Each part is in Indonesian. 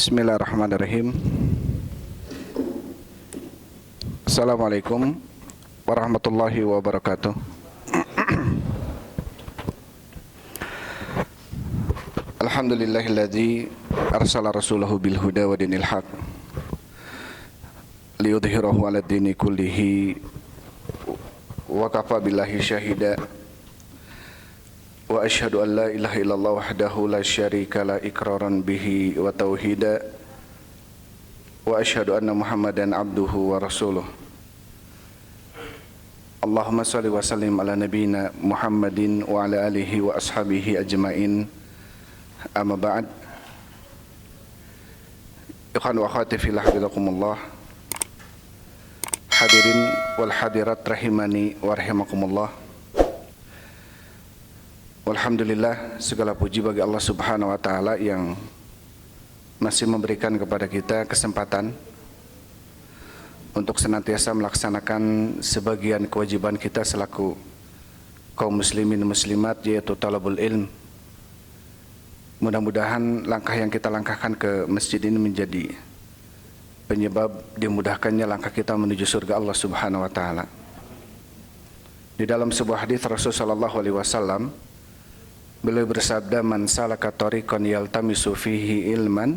Bismillahirrahmanirrahim. Assalamualaikum warahmatullahi wabarakatuh. Alhamdulillahilladzi arsala rasulahu bil huda wa dinil haq liyudhhirahu 'ala dini kullihi wa kafa billahi syahida wa asyhadu an la ilaha illallah wahdahu la syarika la iqraran bihi wa tauhida wa asyhadu anna muhammadan abduhu wa rasuluh. Allahumma shalli wa sallim ala nabiyyina Muhammadin wa ala alihi wa ashabihi ajmain. Amma ba'd. Ikhwan wa akhwati fillah, hafizakumullah. Hadirin wal hadirat rahimani wa rahimakumullah. Alhamdulillah, segala puji bagi Allah Subhanahu wa taala yang masih memberikan kepada kita kesempatan untuk senantiasa melaksanakan sebagian kewajiban kita selaku kaum muslimin muslimat, yaitu talabul ilm. Mudah-mudahan langkah yang kita langkahkan ke masjid ini menjadi penyebab dimudahkannya langkah kita menuju surga Allah Subhanahu wa taala. Di dalam sebuah hadis Rasulullah sallallahu alaihi wasallam, beliau bersabda, "Man salaka tariqan yaltamisu fihi ilman,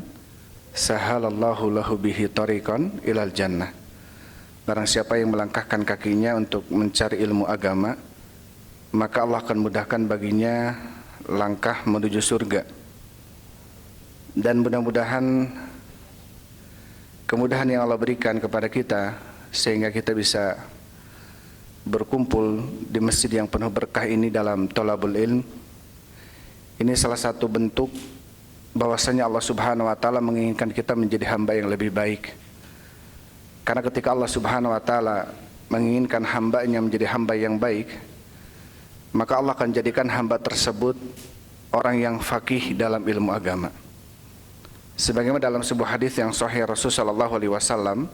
sahalallahu lahu bihi tariqan ilal jannah." Barang siapa yang melangkahkan kakinya untuk mencari ilmu agama, maka Allah akan mudahkan baginya langkah menuju surga. Dan mudah-mudahan kemudahan yang Allah berikan kepada kita sehingga kita bisa berkumpul di masjid yang penuh berkah ini dalam thalabul ilm. Ini salah satu bentuk bahwasanya Allah Subhanahu wa taala menginginkan kita menjadi hamba yang lebih baik. Karena ketika Allah Subhanahu wa taala menginginkan hambanya menjadi hamba yang baik, maka Allah akan jadikan hamba tersebut orang yang faqih dalam ilmu agama. Sebagaimana dalam sebuah hadis yang sahih Rasulullah sallallahu alaihi wasallam,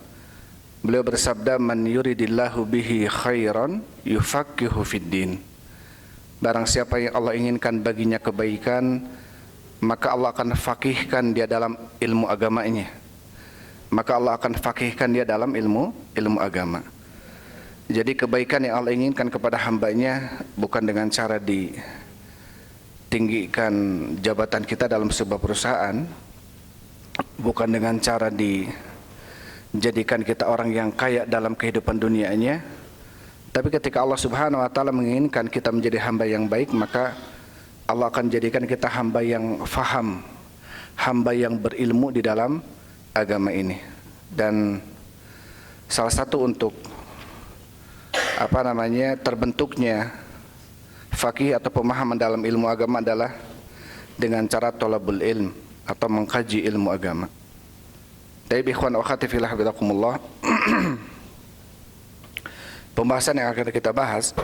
beliau bersabda, "Man yuridillahu bihi khairan yufaqihu fid din." Barang siapa yang Allah inginkan baginya kebaikan, maka Allah akan faqihkan dia dalam ilmu agamanya. Maka Allah akan faqihkan dia dalam ilmu agama. Jadi kebaikan yang Allah inginkan kepada hambanya bukan dengan cara ditinggikan jabatan kita dalam sebuah perusahaan, bukan dengan cara dijadikan kita orang yang kaya dalam kehidupan dunianya. Tapi ketika Allah Subhanahu wa taala menginginkan kita menjadi hamba yang baik, maka Allah akan jadikan kita hamba yang faham, hamba yang berilmu di dalam agama ini. Dan salah satu untuk terbentuknya faqih atau pemahaman dalam ilmu agama adalah dengan cara thalabul ilm atau mengkaji ilmu agama. Taib ikhwan wa akhwati fillah, hafizakumullah. Pembahasan yang akan kita bahas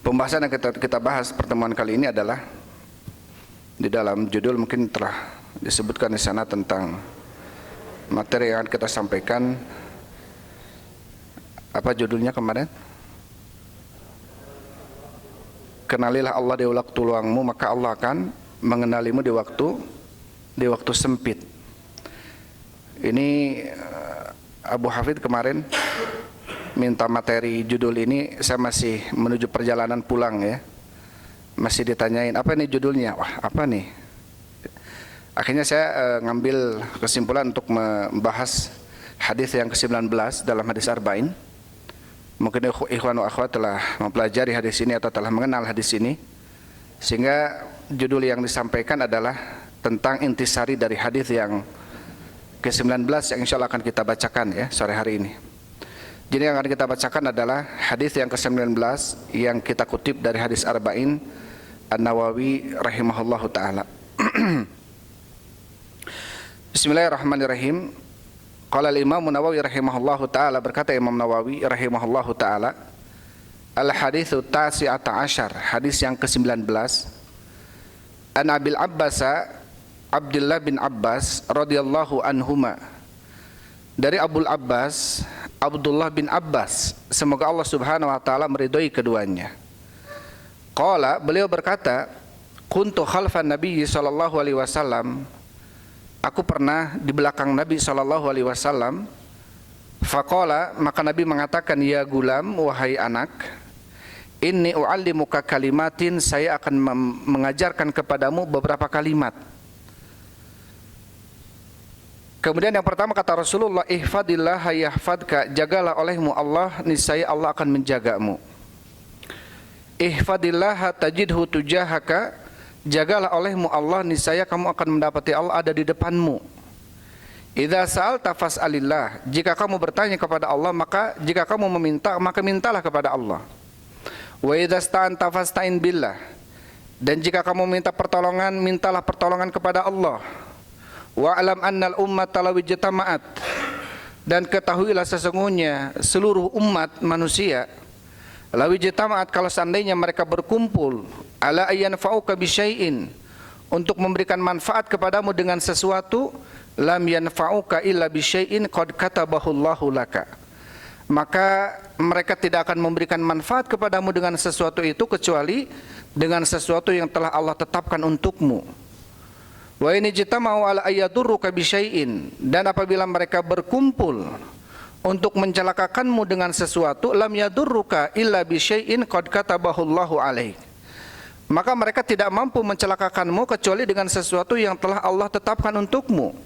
Pembahasan yang kita bahas pertemuan kali ini adalah di dalam judul, mungkin telah disebutkan di sana tentang materi yang akan kita sampaikan. Apa judulnya kemarin? Kenalilah Allah di waktu luangmu, maka Allah akan mengenalimu di waktu sempit. Ini Abu Hafid kemarin minta materi judul ini, saya masih menuju perjalanan pulang ya, masih ditanyain apa nih judulnya, wah apa nih. Akhirnya saya ngambil kesimpulan untuk membahas hadis yang ke-19 dalam hadis Arba'in. Mungkin ikhwan wa akhwat telah mempelajari hadis ini atau telah mengenal hadis ini, sehingga judul yang disampaikan adalah tentang intisari dari hadis yang ke-19 yang insya Allah akan kita bacakan ya sore hari ini. Jadi yang akan kita bacakan adalah hadis yang ke-19 yang kita kutip dari hadis Arba'in An-Nawawi rahimahullahu ta'ala. Bismillahirrahmanirrahim. Qala al-Imam Nawawi rahimahullahu ta'ala, berkata Imam Nawawi rahimahullahu ta'ala, al-hadithu tasi'ata asyar, hadis yang ke-19, An Abil Abbasa Abdullah bin Abbas radhiyallahu anhuma, dari Abul Abbas Abdullah bin Abbas, semoga Allah Subhanahu wa taala meridhai keduanya. Qala, beliau berkata, kuntu khalfan Nabi sallallahu alaihi wasallam. Aku pernah di belakang Nabi sallallahu alaihi wasallam. Faqala, maka Nabi mengatakan, ya gulam, wahai anak, inni u'allimuka kalimatin, saya akan mengajarkan kepadamu beberapa kalimat. Kemudian yang pertama kata Rasulullah, ihfadillah yahfadka, jagalah olehmu Allah, niscaya Allah akan menjagamu. Ihfadillah tajidhu tujahaka, jagalah olehmu Allah, niscaya kamu akan mendapati Allah ada di depanmu. Idza sa'alta fas'alillah, jika kamu bertanya kepada Allah, maka jika kamu meminta, maka mintalah kepada Allah. Wa idza sta'anta fasta'in billah, dan jika kamu minta pertolongan, mintalah pertolongan kepada Allah. Wa alam annal ummata law ijtama'at, dan ketahuilah sesungguhnya seluruh umat manusia, law ijtama'at, kalau seandainya mereka berkumpul, ala ayanfa'uka bisyai'in, untuk memberikan manfaat kepadamu dengan sesuatu, lam yanfa'uka illa bisyai'in qad katabahu Allahu laka, maka mereka tidak akan memberikan manfaat kepadamu dengan sesuatu itu kecuali dengan sesuatu yang telah Allah tetapkan untukmu. Wa in jitama'u ala ayyadurruka bisyai'in, dan apabila mereka berkumpul untuk mencelakakanmu dengan sesuatu, lam yadurruka illa bisyai'in qad katabahu Allahu alaik, maka mereka tidak mampu mencelakakanmu kecuali dengan sesuatu yang telah Allah tetapkan untukmu.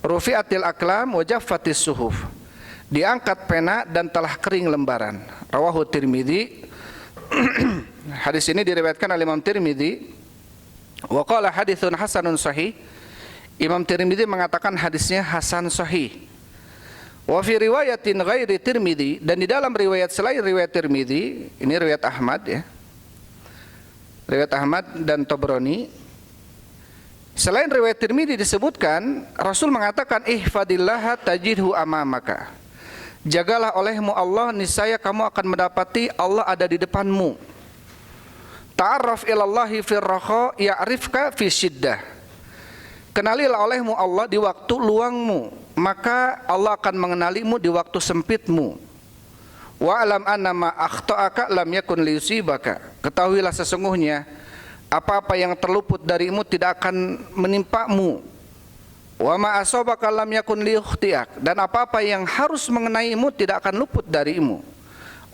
Rufi'atil aklam wa jaffatis suhuf, diangkat pena dan telah kering lembaran. Rawahu Tirmidzi. Hadis ini diriwayatkan oleh Imam Tirmidzi. Wa qala haditsun hasanun sahih. Imam Tirmidzi mengatakan hadisnya hasan sahih. Wa fi riwayatin ghairi Tirmidzi, dan di dalam riwayat selain riwayat Tirmidzi, ini riwayat Ahmad ya. Riwayat Ahmad dan Tabrani. Selain riwayat Tirmidzi disebutkan, Rasul mengatakan, ihfadillah tajidhu amamaka, jagalah olehmu Allah, niscaya kamu akan mendapati Allah ada di depanmu. Ta'arraf ilallahi fir rakha ya'rifka fi syiddah, kenalilah olehmu Allah di waktu luangmu, maka Allah akan mengenalimu di waktu sempitmu. Wa alam annama akhta'aka lam yakun liyusibaka, ketahuilah sesungguhnya apa-apa yang terluput darimu tidak akan menimpamu. Wa ma asabaka lam yakun liyukhtiak, dan apa-apa yang harus mengenaimu tidak akan luput darimu.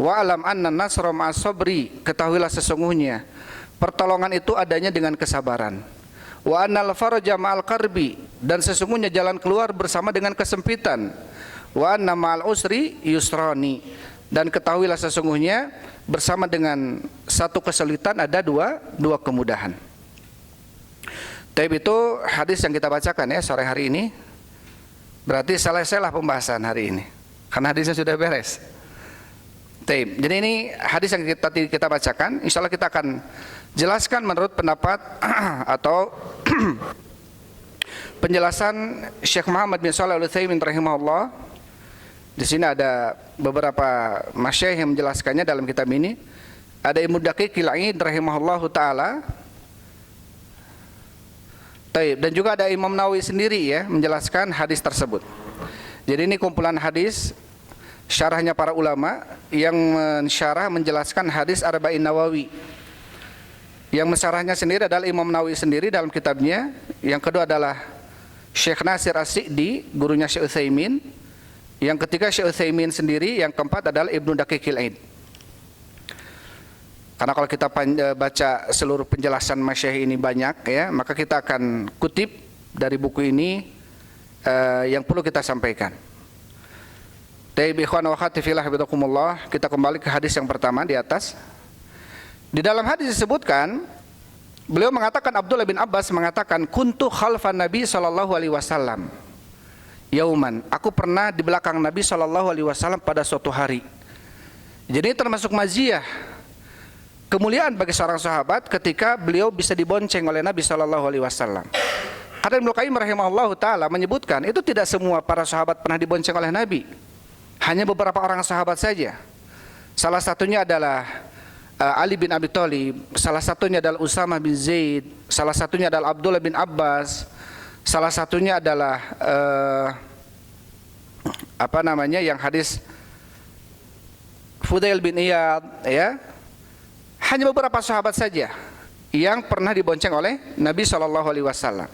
Wa alam anna nasra ma'as sabri, ketahuilah sesungguhnya pertolongan itu adanya dengan kesabaran. Wa annal faraja ma'al karbi, dan sesungguhnya jalan keluar bersama dengan kesempitan. Wa anna ma'al usri yusrani, dan ketahuilah sesungguhnya bersama dengan satu kesulitan ada dua kemudahan. Tapi itu hadis yang kita bacakan ya sore hari ini. Berarti selesailah pembahasan hari ini, karena hadisnya sudah beres. Jadi ini hadis yang kita bacakan. Insya Allah kita akan jelaskan menurut pendapat atau penjelasan Syekh Muhammad bin Shalih Al-Utsaimin rahimahullah. Di sini ada beberapa masyayikh yang menjelaskannya dalam kitab ini. Ada Ibnu Daqiqil Aid rahimahullahu taala. Dan juga ada Imam Nawawi sendiri ya menjelaskan hadis tersebut. Jadi ini kumpulan hadis syarahnya para ulama yang menjelaskan hadis Arba'in Nawawi. Yang mensyarahnya sendiri adalah Imam Nawawi sendiri dalam kitabnya. Yang kedua adalah Syekh Nasir As-Sa'di, gurunya Syekh Utsaimin. Yang ketiga Syekh Utsaimin sendiri, yang keempat adalah Ibnu Daqiqil Aid. Karena kalau kita baca seluruh penjelasan masyayikh ini banyak ya, maka kita akan kutip dari buku ini yang perlu kita sampaikan. Taib ikhwan wa akhwati fillah hafizakumullah, kita kembali ke hadis yang pertama di atas. Di dalam hadis disebutkan, beliau mengatakan, Abdullah bin Abbas mengatakan, kuntu khalfan Nabi sallallahu alaihi wasallam. Yauman, aku pernah di belakang Nabi SAW pada suatu hari. Jadi termasuk maziyah, kemuliaan bagi seorang sahabat ketika beliau bisa dibonceng oleh Nabi SAW. Karena Ibnu Qayyim rahimahullahu taala menyebutkan itu tidak semua para sahabat pernah dibonceng oleh Nabi, hanya beberapa orang sahabat saja. Salah satunya adalah Ali bin Abi Thalib, salah satunya adalah Usamah bin Zaid, salah satunya adalah Abdullah bin Abbas, salah satunya adalah yang hadis Fudail bin Iyad ya. hanya beberapa sahabat saja yang pernah dibonceng oleh Nabi SAW.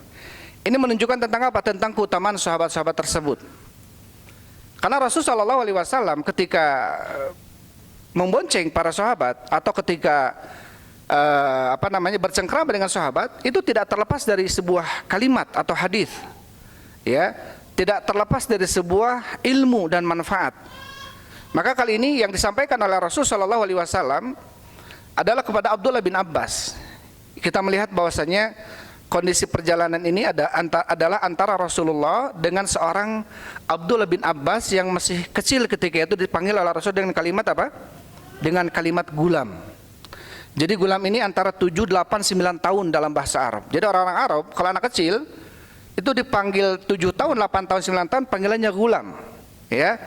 Ini menunjukkan tentang apa? Tentang keutamaan sahabat-sahabat tersebut. Karena Rasulullah SAW ketika membonceng para sahabat atau ketika bercengkrama dengan sahabat, itu tidak terlepas dari sebuah kalimat atau hadis, ya, tidak terlepas dari sebuah ilmu dan manfaat. Maka kali ini yang disampaikan oleh Rasulullah SAW adalah kepada Abdullah bin Abbas. Kita melihat bahwasanya kondisi perjalanan ini adalah antara Rasulullah dengan seorang Abdullah bin Abbas yang masih kecil ketika itu, dipanggil oleh Rasul dengan kalimat apa? Dengan kalimat gulam. Jadi gulam ini antara 7, 8, 9 tahun dalam bahasa Arab. Jadi orang-orang Arab kalau anak kecil itu dipanggil 7 tahun, 8 tahun, 9 tahun panggilannya gulam, ya.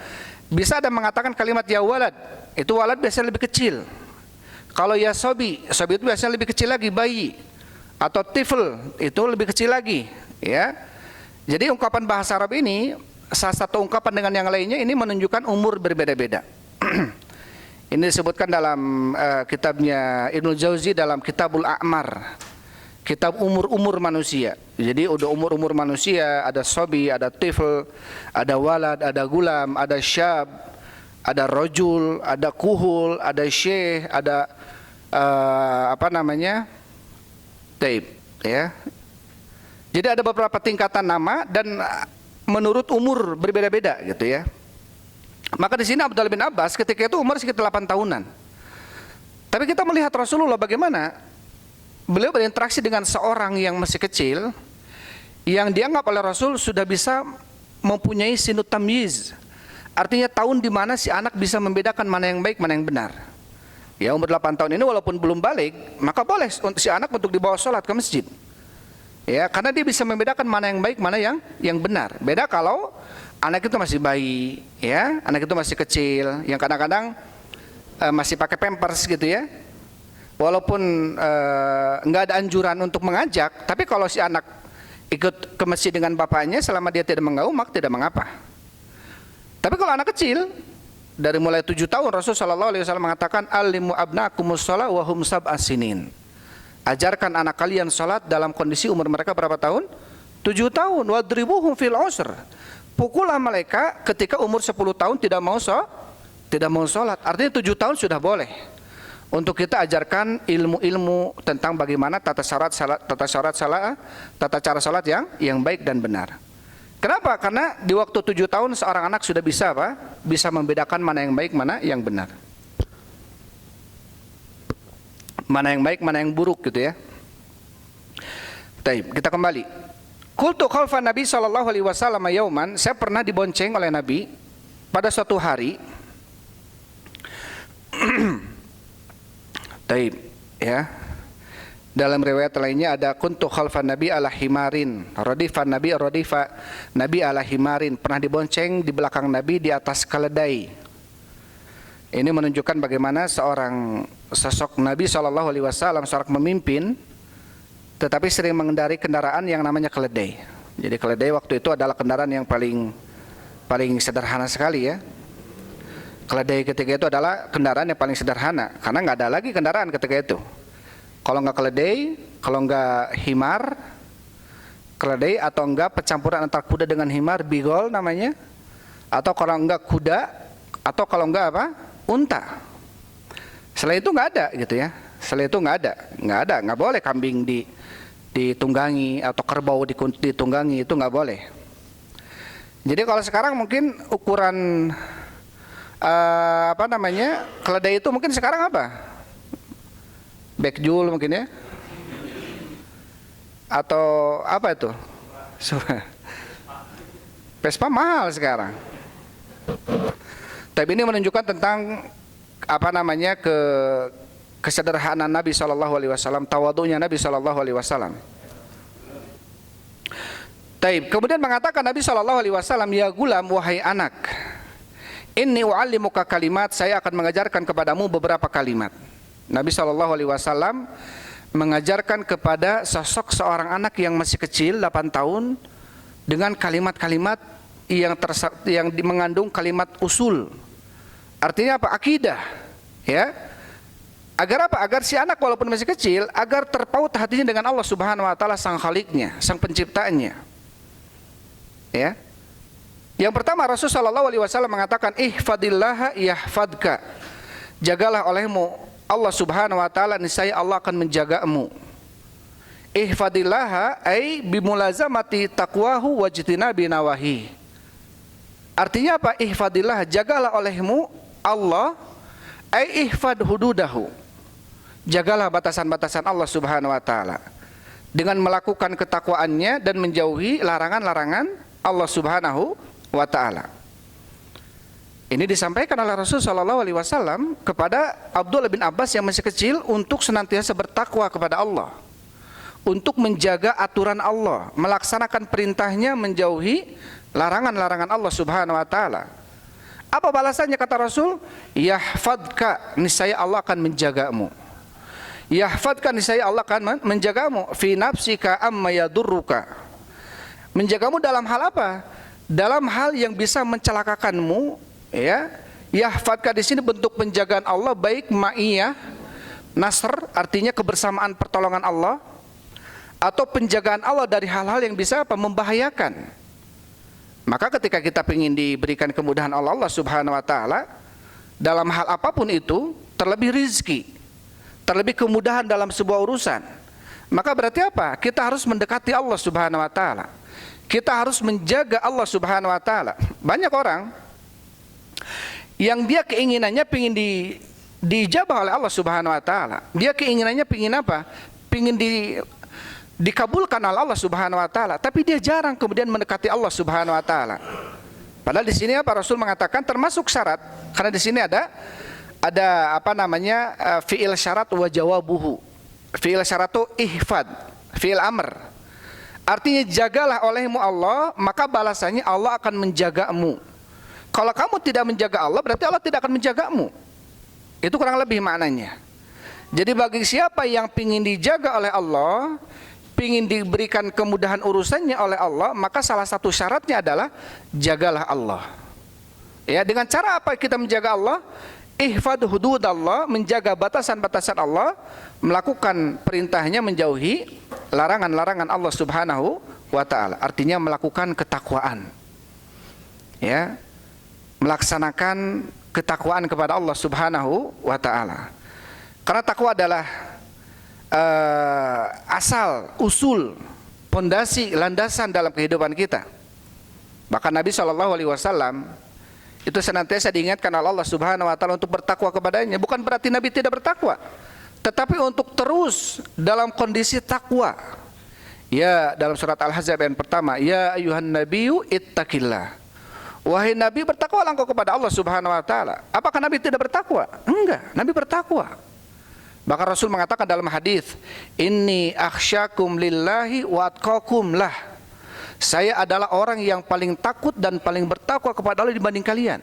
Bisa ada mengatakan kalimat ya walad, itu walad biasanya lebih kecil. Kalau ya sobi, sobi itu biasanya lebih kecil lagi, bayi. Atau tifl, itu lebih kecil lagi, ya. Jadi ungkapan bahasa Arab ini, salah satu ungkapan dengan yang lainnya ini menunjukkan umur berbeda-beda. Ini disebutkan dalam kitabnya Ibnu Jauzi dalam Kitabul A'mar, kitab umur-umur manusia. Jadi udah umur-umur manusia, ada sobi, ada tifl, ada walad, ada gulam, ada syab, ada rojul, ada kuhul, ada syekh, ada taib, ya. Jadi ada beberapa tingkatan nama dan menurut umur berbeda-beda gitu, ya. Maka di sini Abdullah bin Abbas ketika itu umur sekitar 8 tahunan. Tapi kita melihat Rasulullah bagaimana beliau berinteraksi dengan seorang yang masih kecil, yang dianggap oleh Rasul sudah bisa mempunyai sinut tamyiz. Artinya tahun di mana si anak bisa membedakan mana yang baik, mana yang benar. Ya, umur 8 tahun ini walaupun belum balik, maka boleh untuk si anak untuk dibawa sholat ke masjid. Ya, karena dia bisa membedakan mana yang baik, mana yang benar. Beda kalau anak itu masih bayi, ya, anak itu masih kecil, yang kadang-kadang masih pakai pampers gitu, ya. Walaupun nggak ada anjuran untuk mengajak, tapi kalau si anak ikut ke masjid dengan bapaknya selama dia tidak mengganggu, maka tidak mengapa. Tapi kalau anak kecil dari mulai 7 tahun Rasulullah SAW mengatakan alimu abnakumus shalah wa hum sab'a sinin. Ajarkan anak kalian salat dalam kondisi umur mereka berapa tahun? 7 tahun. Wadribuhum fil usr. Pukullah mereka ketika umur 10 tahun tidak mau salat. Artinya 7 tahun sudah boleh. Untuk kita ajarkan ilmu-ilmu tentang bagaimana tata cara salat yang baik dan benar. Kenapa? Karena di waktu 7 tahun seorang anak sudah bisa apa? Bisa membedakan mana yang baik, mana yang benar. Mana yang baik, mana yang buruk gitu, ya. Baik, kita kembali. Qultu khalfa Nabi sallallahu alaihi wasallam yauman, saya pernah dibonceng oleh Nabi pada suatu hari. Baik, ya. Dalam riwayat lainnya ada kuntu khalfan Nabi ala himarin, radifan Nabi ala himarin, pernah dibonceng di belakang Nabi di atas keledai. Ini menunjukkan bagaimana seorang sosok Nabi SAW, seorang pemimpin, tetapi sering mengendarai kendaraan yang namanya keledai. Jadi keledai waktu itu adalah kendaraan yang paling sederhana sekali, ya. Keledai ketika itu adalah kendaraan yang paling sederhana, karena nggak ada lagi kendaraan ketika itu. Kalau nggak keledai, kalau nggak himar, keledai atau enggak percampuran antara kuda dengan himar, bigol namanya, atau kalau enggak kuda, atau kalau enggak apa, unta. Selain itu nggak ada gitu, ya. Selain itu nggak boleh kambing ditunggangi atau kerbau ditunggangi, itu nggak boleh. Jadi kalau sekarang mungkin ukuran keledai itu mungkin sekarang apa? Backjul mungkin, ya, atau apa itu? Vespa mahal sekarang. Tapi ini menunjukkan tentang kesederhanaan Nabi Shallallahu Alaihi Wasallam, tawadunya Nabi Shallallahu Alaihi Wasallam. Taib. Kemudian mengatakan Nabi Shallallahu Alaihi Wasallam, ya gulam, wahai anak, inni u'allimuka kalimat, saya akan mengajarkan kepadamu beberapa kalimat. Nabi SAW mengajarkan kepada sosok seorang anak yang masih kecil 8 tahun dengan kalimat-kalimat yang mengandung kalimat usul. Artinya apa? Akidah, ya. Agar apa? Agar si anak walaupun masih kecil, agar terpaut hatinya dengan Allah Subhanahu wa taala, sang Khaliknya, sang penciptanya. Ya. Yang pertama, Rasulullah sallallahu alaihi wasallam mengatakan, ihfadillaha yahfadka. Jagalah olehmu Allah Subhanahu wa taala, niscaya Allah akan menjagamu. Ihfadillaha ay bimulazamati taqwahu wajtinabi nawahi. Artinya apa? Ihfadillah, jagalah olehmu Allah, ay ihfad hududahu. Jagalah batasan-batasan Allah Subhanahu wa taala dengan melakukan ketakwaannya dan menjauhi larangan-larangan Allah Subhanahu wa taala. Ini disampaikan oleh Rasul sallallahu alaihi wasallam kepada Abdullah bin Abbas yang masih kecil untuk senantiasa bertakwa kepada Allah, untuk menjaga aturan Allah, melaksanakan perintahnya, menjauhi larangan-larangan Allah Subhanahu wa taala. Apa balasannya kata Rasul? Yahfadka, niscaya Allah akan menjagamu. Yahfadka, niscaya Allah akan menjagamu. Fi nafsika amma yadurruka. Menjagamu dalam hal apa? Dalam hal yang bisa mencelakakanmu, ya. Yahfadka di sini bentuk penjagaan Allah, baik ma'iyah, nasr, artinya kebersamaan pertolongan Allah, atau penjagaan Allah dari hal-hal yang bisa apa? Membahayakan. Maka ketika kita ingin diberikan kemudahan oleh Allah Subhanahu wa taala dalam hal apapun itu, terlebih rizki, terlebih kemudahan dalam sebuah urusan, maka berarti apa? Kita harus mendekati Allah Subhanahu wa taala. Kita harus menjaga Allah Subhanahu wa taala. Banyak orang yang dia keinginannya ingin dijabah oleh Allah Subhanahu wa taala. Dia keinginannya ingin apa? Ingin dikabulkan oleh Allah Subhanahu wa taala, tapi dia jarang kemudian mendekati Allah Subhanahu wa taala. Padahal di sini apa Rasul mengatakan termasuk syarat, karena di sini ada apa namanya fiil syarat wa jawabuhu. Fiil syarat itu ihfad, fiil amr. Artinya jagalah olehmu Allah, maka balasannya Allah akan menjagamu. Kalau kamu tidak menjaga Allah, berarti Allah tidak akan menjagamu. Itu kurang lebih maknanya. Jadi bagi siapa yang ingin dijaga oleh Allah, ingin diberikan kemudahan urusannya oleh Allah, maka salah satu syaratnya adalah jagalah Allah. Ya, dengan cara apa kita menjaga Allah? Ihfad hududallah, menjaga batasan-batasan Allah, melakukan perintahnya, menjauhi larangan-larangan Allah Subhanahu wa taala. Artinya melakukan ketakwaan. Ya. Melaksanakan ketakwaan kepada Allah Subhanahu wa taala. Karena takwa adalah asal, usul, pondasi, landasan dalam kehidupan kita. Bahkan Nabi SAW itu senantiasa diingatkan oleh Allah Subhanahu wa taala untuk bertakwa kepadanya. Bukan berarti Nabi tidak bertakwa, tetapi untuk terus dalam kondisi takwa. Ya, dalam surat Al-Ahzab ayat pertama, ya ayuhan nabiyyu ittaqillah. Wahai Nabi, bertakwalah engkau kepada Allah Subhanahu wa taala. Apakah Nabi tidak bertakwa? Enggak, Nabi bertakwa. Bahkan Rasul mengatakan dalam hadis, inni akhsyakum lillahi wa atqakum lah. Saya adalah orang yang paling takut dan paling bertakwa kepada Allah dibanding kalian.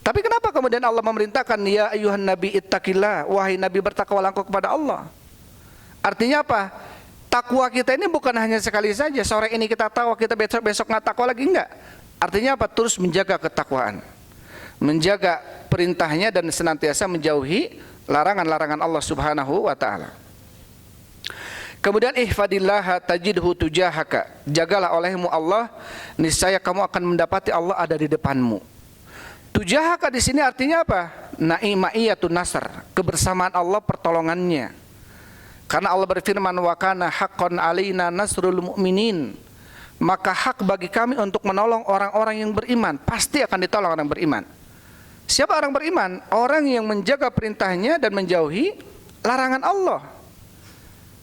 Tapi kenapa kemudian Allah memerintahkan ya ayuhan nabi ittaqillah, wahai Nabi bertakwalah engkau kepada Allah? Artinya apa? Takwa kita ini bukan hanya sekali saja, sore ini kita takwa, kita besok nggak takwa lagi, enggak. Artinya apa? Terus menjaga ketakwaan, menjaga perintahnya dan senantiasa menjauhi larangan-larangan Allah Subhanahu wa taala. Kemudian ihfadillah tajidhu tujahaka. Jagalah olehmu Allah, niscaya kamu akan mendapati Allah ada di depanmu. Tujahaka di sini artinya apa? Na'imaiyatun nasr, kebersamaan Allah, pertolongannya. Karena Allah berfirman wa kana haqqan alaina nasrul mu'minin. Maka hak bagi kami untuk menolong orang-orang yang beriman. Pasti akan ditolong orang beriman. Siapa orang beriman? Orang yang menjaga perintahnya dan menjauhi larangan Allah.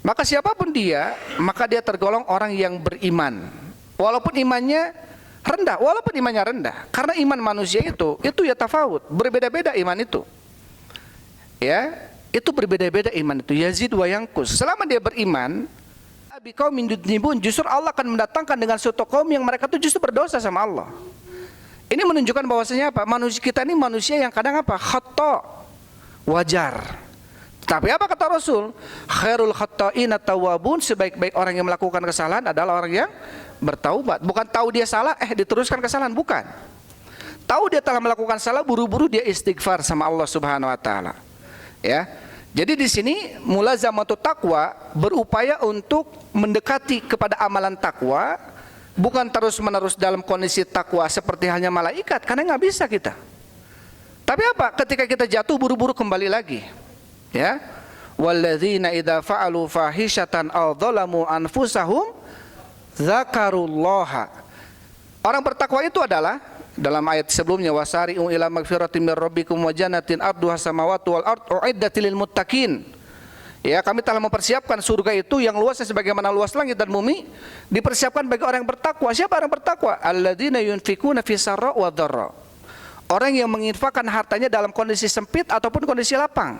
Maka siapapun dia, maka dia tergolong orang yang beriman. Walaupun imannya rendah, karena iman manusia itu ya tafawut, berbeda-beda iman itu. Ya, itu berbeda-beda iman itu, yazid wa yanqus. Selama dia beriman, biqaumin yudnibun, justru Allah akan mendatangkan dengan suatu kaum yang mereka itu justru berdosa sama Allah. Ini menunjukkan bahwasanya apa? Manusia kita ini manusia yang kadang apa? Khata, wajar. Tapi apa kata Rasul? Khairul khatta'ina tawwabun, sebaik-baik orang yang melakukan kesalahan adalah orang yang bertaubat. Bukan tahu dia salah, diteruskan kesalahan, bukan. Tahu dia telah melakukan salah, buru-buru dia istighfar sama Allah Subhanahu wa taala. Ya. Jadi di sini mulazamatu taqwa berupaya untuk mendekati kepada amalan takwa, bukan terus-menerus dalam kondisi takwa seperti halnya malaikat, karena nggak bisa kita. Tapi apa? Ketika kita jatuh buru-buru kembali lagi. Ya. Walladzina idza fa'alu fahishatan aw dzalamu anfusahum dzakarullaha. Orang bertakwa itu adalah dalam ayat sebelumnya, wasari'u ila magfiratin mir rabbikum wa jannatin arduha samawati wal ardu uiddatil lil muttaqin. Ya, kami telah mempersiapkan surga itu yang luasnya sebagaimana luas langit dan bumi, dipersiapkan bagi orang yang bertakwa. Siapa orang bertakwa? Alladzina yunfikuna fis sarra wa dharra. Orang yang menginfakkan hartanya dalam kondisi sempit ataupun kondisi lapang.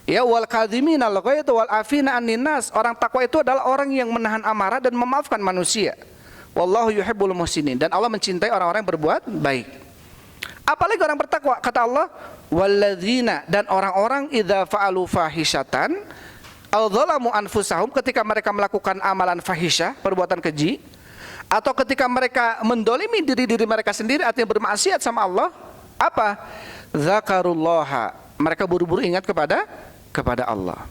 Ya, wal kadhimina al ghaidha wal afina 'anil nas. Orang takwa itu adalah orang yang menahan amarah dan memaafkan manusia. Wallahu yuhibbul muhsinin, dan Allah mencintai orang-orang yang berbuat baik. Apalagi orang bertakwa, kata Allah, walladzina, dan orang-orang idza fa'alu fahishatan aw dzalamu anfusahum, ketika mereka melakukan amalan fahisyah, perbuatan keji, atau ketika mereka mendolimi diri mereka sendiri, artinya bermaksiat sama Allah, apa? Dzakarullaha, mereka buru-buru ingat kepada Allah.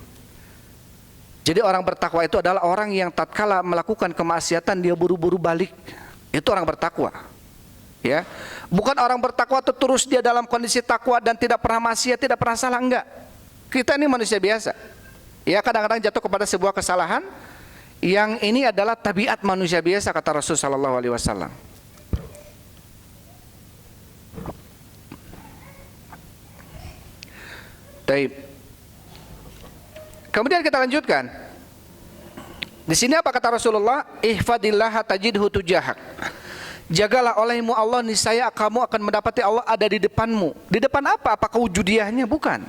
Jadi orang bertakwa itu adalah orang yang tatkala melakukan kemaksiatan dia buru-buru balik. Itu orang bertakwa. Ya. Bukan orang bertakwa itu terus dia dalam kondisi takwa dan tidak pernah maksiat, tidak pernah salah, enggak. Kita ini manusia biasa. Ya, kadang-kadang jatuh kepada sebuah kesalahan yang ini adalah tabiat manusia biasa, kata Rasul sallallahu alaihi wasallam. Baik. Kemudian kita lanjutkan. Di sini apa kata Rasulullah? Ihfadillaha tajidhu tujahak. Jagalah olehmu Allah, niscaya kamu akan mendapati Allah ada di depanmu. Di depan apa? Apakah wujudiahnya? Bukan.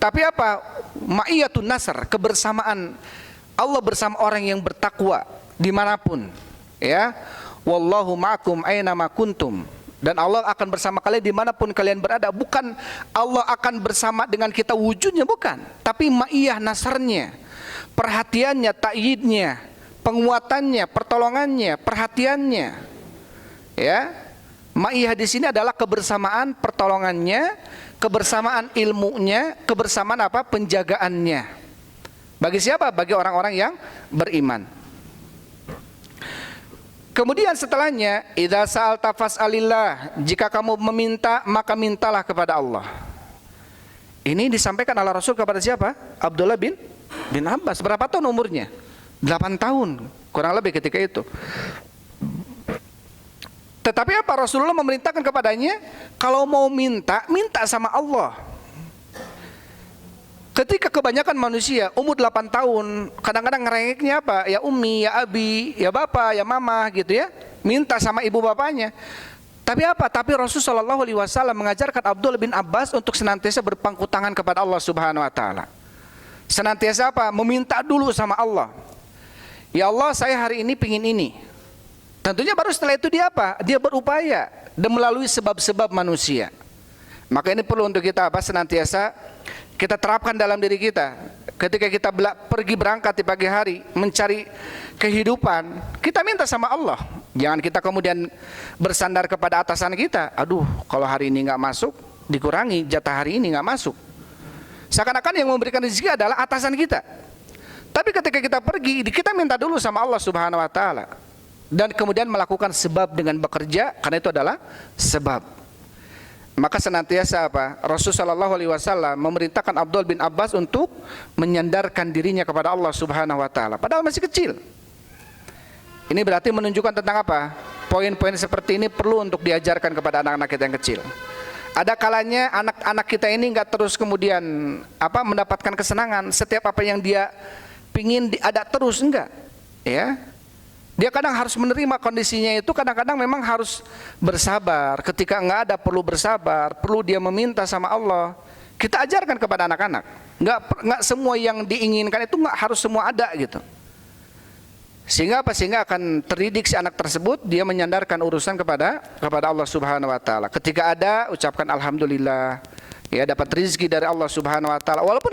Tapi apa? Ma'iyatun nasr, kebersamaan Allah bersama orang yang bertakwa dimanapun. Ya. Wallahu ma'akum aina ma kuntum. Dan Allah akan bersama kalian dimanapun kalian berada. Bukan Allah akan bersama dengan kita wujudnya, bukan. Tapi ma'iyah nasarnya, perhatiannya, ta'yidnya, penguatannya, pertolongannya, perhatiannya. Ya. Ma'iyah di sini adalah kebersamaan pertolongannya, kebersamaan ilmunya, kebersamaan apa? Penjagaannya. Bagi siapa? Bagi orang-orang yang beriman. Kemudian setelahnya, idza sa'alta fas'alillah, jika kamu meminta maka mintalah kepada Allah. Ini disampaikan oleh Rasul kepada siapa? Abdullah bin Abbas. Berapa tahun umurnya? 8 tahun kurang lebih ketika itu. Tetapi apa? Rasulullah memerintahkan kepadanya, kalau mau minta, minta sama Allah. Ketika kebanyakan manusia umur 8 tahun, kadang-kadang ngerengeknya apa? Ya ummi, ya abi, ya bapak, ya mama gitu ya. Minta sama ibu bapaknya. Tapi apa? Tapi Rasulullah SAW mengajarkan Abdullah bin Abbas untuk senantiasa berpangku tangan kepada Allah Subhanahu wa taala. Senantiasa apa? Meminta dulu sama Allah. Ya Allah, saya hari ini pingin ini. Tentunya baru setelah itu dia apa? Dia berupaya dan melalui sebab-sebab manusia. Maka ini perlu untuk kita apa? Senantiasa kita terapkan dalam diri kita. Ketika kita pergi berangkat di pagi hari mencari kehidupan, kita minta sama Allah. Jangan kita kemudian bersandar kepada atasan kita. Aduh, kalau hari ini nggak masuk, dikurangi jatah hari ini nggak masuk. Seakan-akan yang memberikan rezeki adalah atasan kita. Tapi ketika kita pergi, kita minta dulu sama Allah Subhanahu wa taala. Dan kemudian melakukan sebab dengan bekerja, karena itu adalah sebab. Maka senantiasa apa? Rasulullah SAW memerintahkan Abdul bin Abbas untuk menyandarkan dirinya kepada Allah Subhanahu wa taala padahal masih kecil. Ini berarti menunjukkan tentang apa? Poin-poin seperti ini perlu untuk diajarkan kepada anak-anak kita yang kecil. Ada kalanya anak-anak kita ini enggak terus kemudian apa mendapatkan kesenangan setiap apa yang dia pingin ada terus, enggak. Ya. Dia kadang harus menerima kondisinya itu, kadang-kadang memang harus bersabar. Ketika enggak ada perlu bersabar, perlu dia meminta sama Allah. Kita ajarkan kepada anak-anak. Enggak semua yang diinginkan itu enggak harus semua ada gitu. Sehingga apa? Sehingga akan terdidik si anak tersebut, dia menyandarkan urusan kepada Allah Subhanahu wa taala. Ketika ada, ucapkan alhamdulillah. Ya, dapat rezeki dari Allah Subhanahu wa taala. Walaupun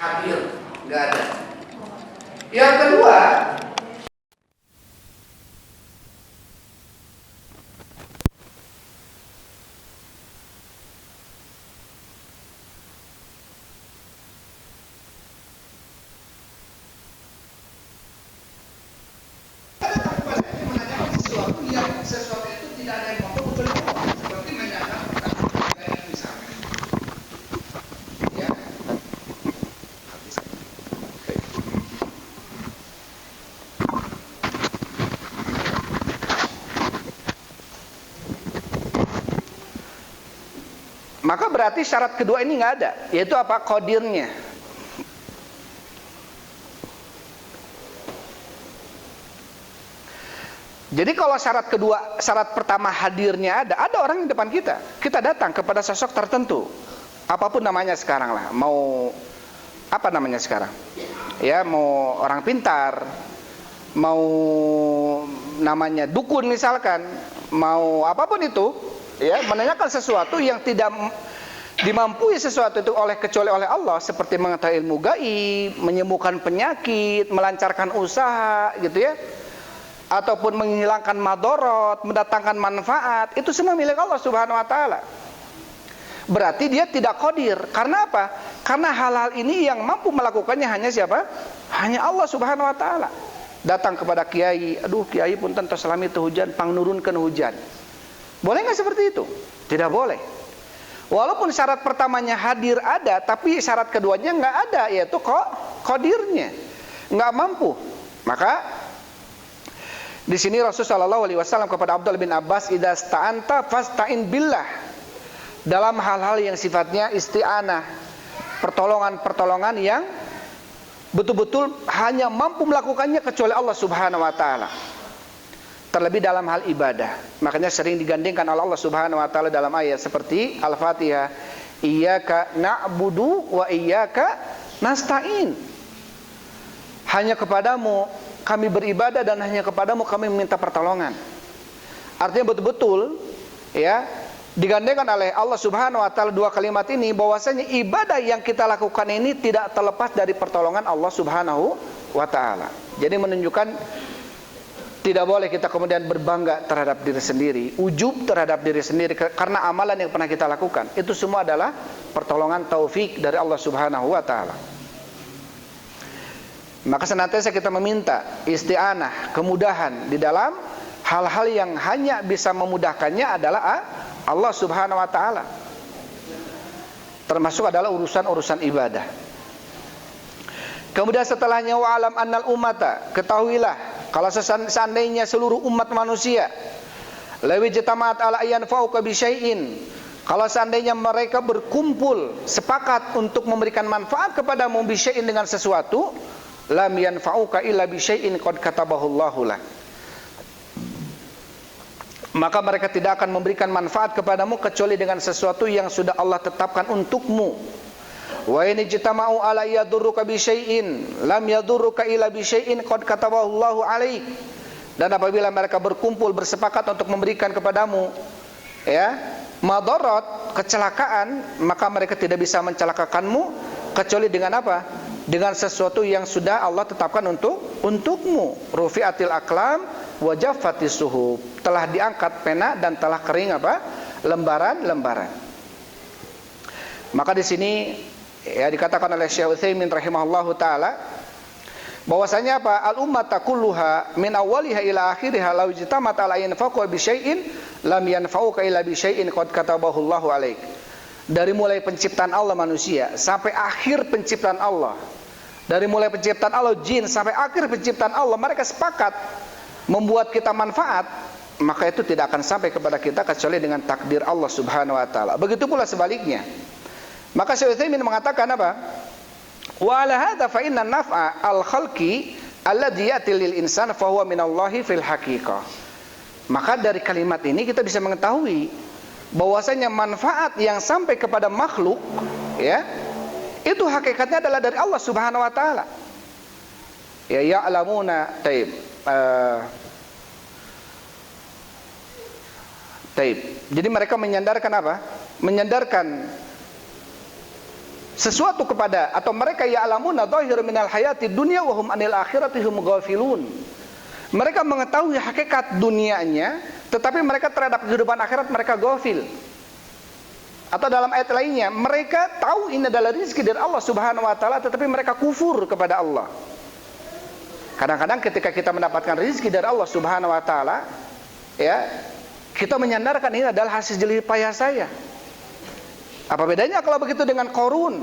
hadir, nggak ada. Yang kedua, sesuatu itu tidak ada yang mampu kecuali Allah, seperti menyatakan misalnya, ya. Maka berarti syarat kedua ini nggak ada, yaitu apa? Qadirnya. Jadi kalau syarat kedua, syarat pertama hadirnya ada orang di depan kita. Kita datang kepada sosok tertentu, apapun namanya sekarang lah, mau apa namanya sekarang? Ya, mau orang pintar, mau namanya dukun misalkan, mau apapun itu, ya, menanyakan sesuatu yang tidak dimampui sesuatu itu kecuali oleh Allah, seperti mengetahui ilmu gaib, menyembuhkan penyakit, melancarkan usaha, gitu ya. Ataupun menghilangkan madorot, mendatangkan manfaat, itu semua milik Allah Subhanahu wa taala. Berarti dia tidak qadir. Karena apa? Karena hal-hal ini yang mampu melakukannya hanya siapa? Hanya Allah Subhanahu wa taala. Datang kepada kiai, aduh kiai punten tos salami teu hujan, pang nurunkeun hujan. Boleh nggak seperti itu? Tidak boleh. Walaupun syarat pertamanya hadir ada, tapi syarat keduanya nggak ada, yaitu qadirnya. Nggak mampu. Maka di sini Rasulullah SAW kepada Abdullah bin Abbas, idza sta'anta fasta'in billah. Dalam hal-hal yang sifatnya isti'anah, pertolongan-pertolongan yang betul-betul hanya mampu melakukannya kecuali Allah Subhanahu wa taala. Terlebih dalam hal ibadah. Makanya sering digandengkan oleh Allah Subhanahu wa taala dalam ayat seperti Al-Fatihah, iyyaka na'budu wa iyyaka nasta'in. Hanya kepadamu kami beribadah dan hanya kepadamu kami meminta pertolongan. Artinya betul-betul, ya, digandengkan oleh Allah Subhanahu wa taala dua kalimat ini, bahwasanya ibadah yang kita lakukan ini tidak terlepas dari pertolongan Allah Subhanahu wa taala. Jadi menunjukkan tidak boleh kita kemudian berbangga terhadap diri sendiri, ujub terhadap diri sendiri karena amalan yang pernah kita lakukan. Itu semua adalah pertolongan taufik dari Allah Subhanahu wa taala. Maka senantiasa kita meminta isti'anah, kemudahan di dalam hal-hal yang hanya bisa memudahkannya adalah Allah Subhanahu wa taala. Termasuk adalah urusan-urusan ibadah. Kemudian setelahnya wa'alam annal ummata, ketahuilah kalau seandainya seluruh umat manusia lawi jatamaat ala yanfa'uka bi syai'in, kalau seandainya mereka berkumpul sepakat untuk memberikan manfaat kepadamu bi syai'in dengan sesuatu, lam yanfa'uka illa bi syai'in qad katabahu Allahu lak. Maka mereka tidak akan memberikan manfaat kepadamu kecuali dengan sesuatu yang sudah Allah tetapkan untukmu. Wa in jitama'u ala yadurruka bi syai'in lam yadurruka illa bi syai'in qad katabahu Allahu alaik. Dan apabila mereka berkumpul bersepakat untuk memberikan kepadamu, ya, madarat, kecelakaan, maka mereka tidak bisa mencelakakanmu kecuali dengan apa? Dengan sesuatu yang sudah Allah tetapkan untukmu. Rufi'atil aqlam wa jaffatis suhub. Telah diangkat pena dan telah kering apa? Lembaran-lembaran. Maka di sini ya dikatakan oleh Syekh Utsaimin rahimahullahu taala bahwasanya apa? Al ummata kulluha min awwaliha ila akhiriha law jitamat ala yanfa'u bi syai'in lam yanfa'uka illa bi syai'in qad katabahu Allahu alaik. Dari mulai penciptaan Allah manusia sampai akhir penciptaan Allah, dari mulai penciptaan Allah jin sampai akhir penciptaan Allah, mereka sepakat membuat kita manfaat, maka itu tidak akan sampai kepada kita kecuali dengan takdir Allah Subhanahu wa taala. Begitu pula sebaliknya. Maka Syekh Utsaimin mengatakan apa? Wa ala hadza fa inna naf'a al-khalqi alladhi ya'ti lil insan fa huwa minallahi fil haqiqah. Maka dari kalimat ini kita bisa mengetahui bahwasanya manfaat yang sampai kepada makhluk, ya, itu hakikatnya adalah dari Allah Subhanahu wa taala. Ya ya'lamuna taib. Taib. Jadi mereka menyandarkan apa? Menyandarkan sesuatu kepada, atau mereka ya'lamuna dhahira minal hayati dunya wa hum anil akhirati hum ghafilun. Mereka mengetahui hakikat dunianya, tetapi mereka terhadap kehidupan akhirat mereka ghafil. Atau dalam ayat lainnya, mereka tahu ini adalah rezeki dari Allah Subhanahu wa taala, tetapi mereka kufur kepada Allah. Kadang-kadang ketika kita mendapatkan rezeki dari Allah Subhanahu wa taala, ya, kita menyandarkan ini adalah hasil jerih payah saya. Apa bedanya kalau begitu dengan Qarun?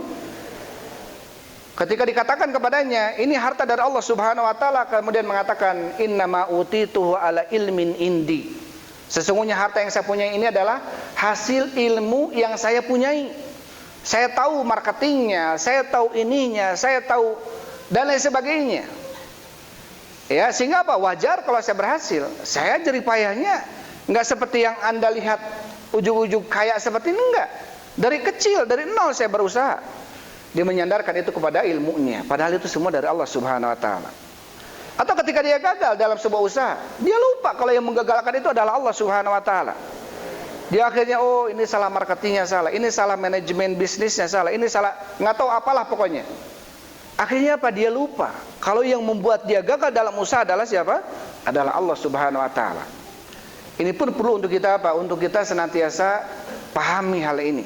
Ketika dikatakan kepadanya, ini harta dari Allah Subhanahu wa taala, kemudian mengatakan, innama utituhu ala ilmin indi. Sesungguhnya harta yang saya punyai ini adalah hasil ilmu yang saya punyai. Saya tahu marketingnya, saya tahu ininya, saya tahu dan lain sebagainya. Ya, sehingga apa? Wajar kalau saya berhasil. Saya jerih payahnya enggak seperti yang Anda lihat ujug-ujug kaya seperti ini, enggak. Dari kecil, dari nol saya berusaha. Dia menyandarkan itu kepada ilmunya, padahal itu semua dari Allah Subhanahu wa taala. Atau ketika dia gagal dalam sebuah usaha, dia lupa kalau yang menggagalkan itu adalah Allah Subhanahu wa taala. Dia akhirnya, oh ini salah marketingnya salah, ini salah manajemen bisnisnya salah, ini salah, nggak tahu apalah pokoknya. Akhirnya apa? Dia lupa kalau yang membuat dia gagal dalam usaha adalah siapa? Adalah Allah Subhanahu wa taala. Ini pun perlu untuk kita apa? Untuk kita senantiasa pahami hal ini.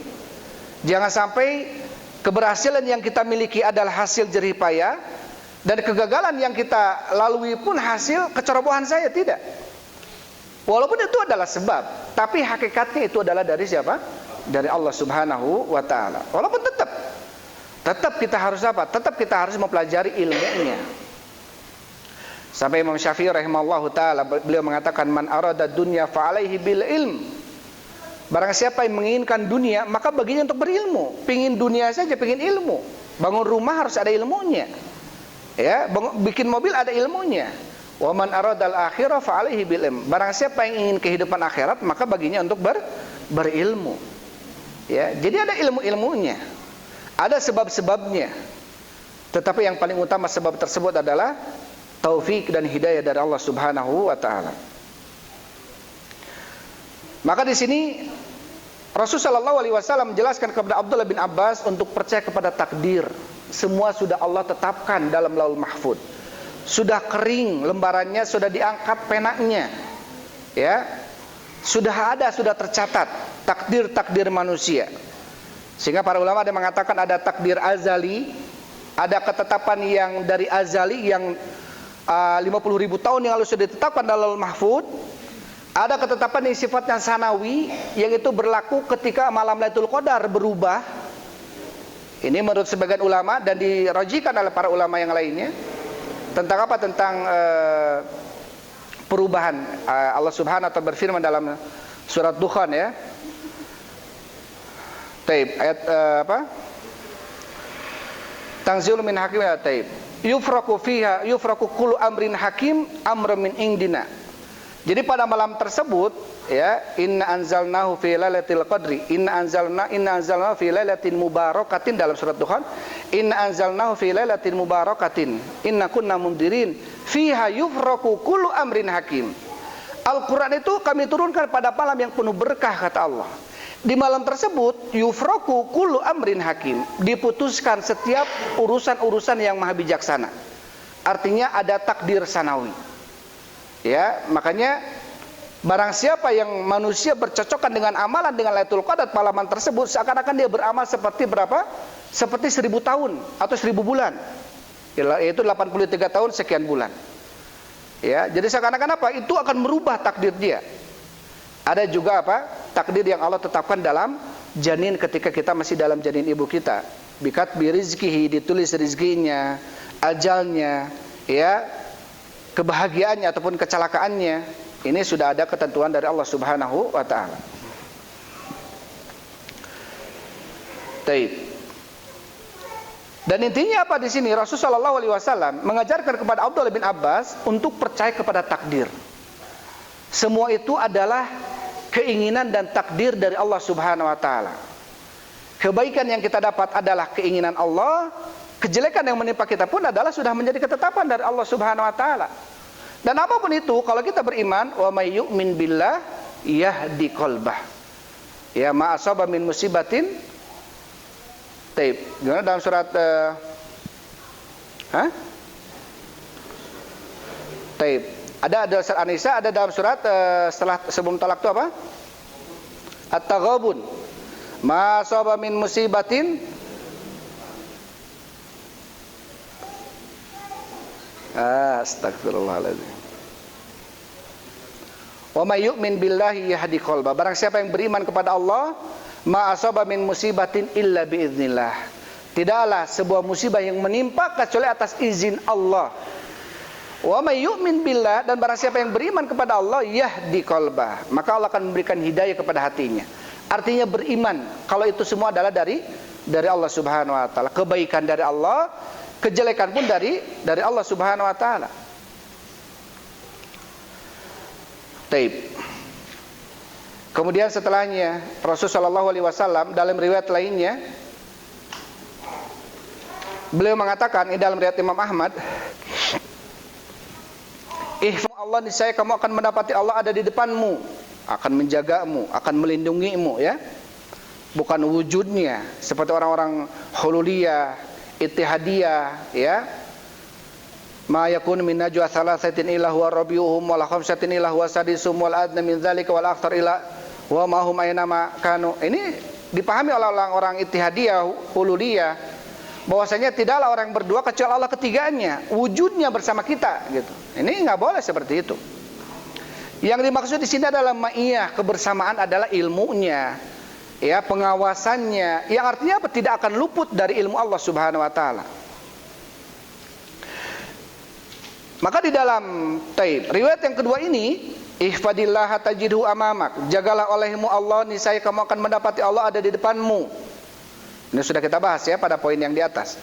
Jangan sampai keberhasilan yang kita miliki adalah hasil jerih payah, dan kegagalan yang kita lalui pun hasil kecerobohan saya, tidak. Walaupun itu adalah sebab, tapi hakikatnya itu adalah dari siapa? Dari Allah Subhanahu wa taala. Walaupun tetap kita harus apa? Tetap kita harus mempelajari ilmunya. Sampai Imam Syafi'i rahimahullahu taala beliau mengatakan, man arada dunya fa alaihi bil ilm. Barang siapa yang menginginkan dunia, maka baginya untuk berilmu. Pengin dunia saja, pengin ilmu. Bangun rumah harus ada ilmunya. Ya, bikin mobil ada ilmunya. Wa man aradal akhirah fa alaihi bil ilm. Barang siapa yang ingin kehidupan akhirat, maka baginya untuk berilmu. Ya, jadi ada ilmu-ilmunya. Ada sebab-sebabnya. Tetapi yang paling utama sebab tersebut adalah taufik dan hidayah dari Allah Subhanahu wa taala. Maka di sini Rasulullah sallallahu alaihi wasallam menjelaskan kepada Abdullah bin Abbas untuk percaya kepada takdir. Semua sudah Allah tetapkan dalam Lauhul Mahfuz. Sudah kering lembarannya, sudah diangkat penaknya. Ya. Sudah ada, sudah tercatat takdir-takdir manusia. Sehingga para ulama ada mengatakan ada takdir azali, ada ketetapan yang dari azali yang 50.000 tahun yang lalu sudah ditetapkan dalam Lauhul Mahfuz. Ada ketetapan yang sifatnya sanawi, yang itu berlaku ketika malam Lailatul Qadar berubah. Ini menurut sebagian ulama dan dirajikan oleh para ulama yang lainnya. Tentang apa? Tentang perubahan. Allah Subhanahu wa taala berfirman dalam surat Dukhan, ya. Taib ayat apa? Tanzilun min hakim ya taib. Yufraku fiha yufraku kullu amrin hakim amrun min indina. Jadi pada malam tersebut, ya, inna anzalnahu fi lailatul qadri, inna anzalnahu fi lailatin mubarakatin dalam surat Dukhan, inna anzalnahu fi lailatin mubarakatin, inna kunna mundirin, fiha yufraku kullu amrin hakim. Al-Quran itu kami turunkan pada malam yang penuh berkah, kata Allah. Di malam tersebut, yufraku kullu amrin hakim, diputuskan setiap urusan-urusan yang maha bijaksana. Artinya ada takdir sanawi. Ya, makanya barang siapa yang manusia bercocokan dengan amalan dengan Lailatul Qadar malam tersebut, seakan-akan dia beramal seperti berapa? Seperti 1000 tahun atau 1000 bulan. Yaitu 83 tahun sekian bulan. Ya, jadi seakan-akan apa? Itu akan merubah takdir dia. Ada juga apa? Takdir yang Allah tetapkan dalam janin ketika kita masih dalam janin ibu kita. Bikat birizkihi, ditulis rizkinya, ajalnya, ya, kebahagiaannya ataupun kecelakaannya. Ini sudah ada ketentuan dari Allah Subhanahu wa taala. Baik. Dan intinya apa di sini? Rasulullah sallallahu alaihi wasallam mengajarkan kepada Abdullah bin Abbas untuk percaya kepada takdir. Semua itu adalah keinginan dan takdir dari Allah Subhanahu wa taala. Kebaikan yang kita dapat adalah keinginan Allah, kejelekan yang menimpa kita pun adalah sudah menjadi ketetapan dari Allah Subhanahu wa taala. Dan apapun itu, kalau kita beriman, wa may yu'min billah yahdi qalbah. Ya ma asaba min musibatin Taib. Gimana dalam surat Taib. Ada surat An-Nisa, ada dalam surat setelah sebelum talak itu apa? At-Taghabun. Ma asaba min musibatin astagfirullahaladzim. Wa may yu'min billahi yahdi qalba. Barang siapa yang beriman kepada Allah, ma asaba min musibatin illa biiznillah. Tidaklah sebuah musibah yang menimpa kecuali atas izin Allah. Wa may yu'min billah, dan barang siapa yang beriman kepada Allah, yahdi qalba, maka Allah akan memberikan hidayah kepada hatinya. Artinya beriman kalau itu semua adalah dari Allah Subhanahu wa taala. Kebaikan dari Allah, kejelekan pun dari Allah Subhanahu wa taala. Taib. Kemudian setelahnya Rasulullah sallallahu alaihi wasallam dalam riwayat lainnya beliau mengatakan, ini dalam riwayat Imam Ahmad, ihfaz Allah, niscaya kamu akan mendapati Allah ada di depanmu, akan menjagamu, akan melindungimu, ya. Bukan wujudnya seperti orang-orang hululiyah, ittihadiyah, ya. Ma yakun min najwa thalathatin illa huwa rabiuhum wala khamsatin illa huwa sadisum wal adna min dzalika wal akthar illa wa ma hum aynama kanu. Ini dipahami oleh orang-orang ittihadiyah, hululiyah, bahwasanya tidaklah orang berdua kecuali Allah ketiganya, wujudnya bersama kita, gitu. Ini nggak boleh seperti itu. Yang dimaksud di sini adalah ma'iyah, kebersamaan adalah ilmunya, ya, pengawasannya, yang artinya apa? Tidak akan luput dari ilmu Allah Subhanahu wa taala. Maka di dalam Taib, riwayat yang kedua ini, ihfadillah tajidhu amamak, jagalah olehmu Allah, niscaya kamu akan mendapati Allah ada di depanmu. Ini sudah kita bahas, ya, pada poin yang di atas.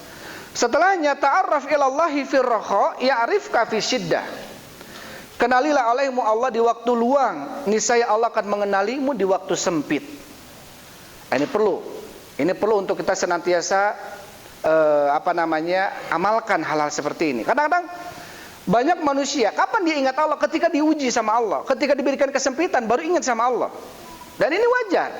Setelahnya, ta'arraf ilallahi fir raha ya'rifka fi syiddah. Kenalilah olehmu Allah di waktu luang, niscaya Allah akan mengenalimu di waktu sempit. Ini perlu untuk kita senantiasa amalkan hal-hal seperti ini. Kadang-kadang banyak manusia, kapan dia ingat Allah? Ketika diuji sama Allah, ketika diberikan kesempitan baru ingat sama Allah. Dan ini wajar.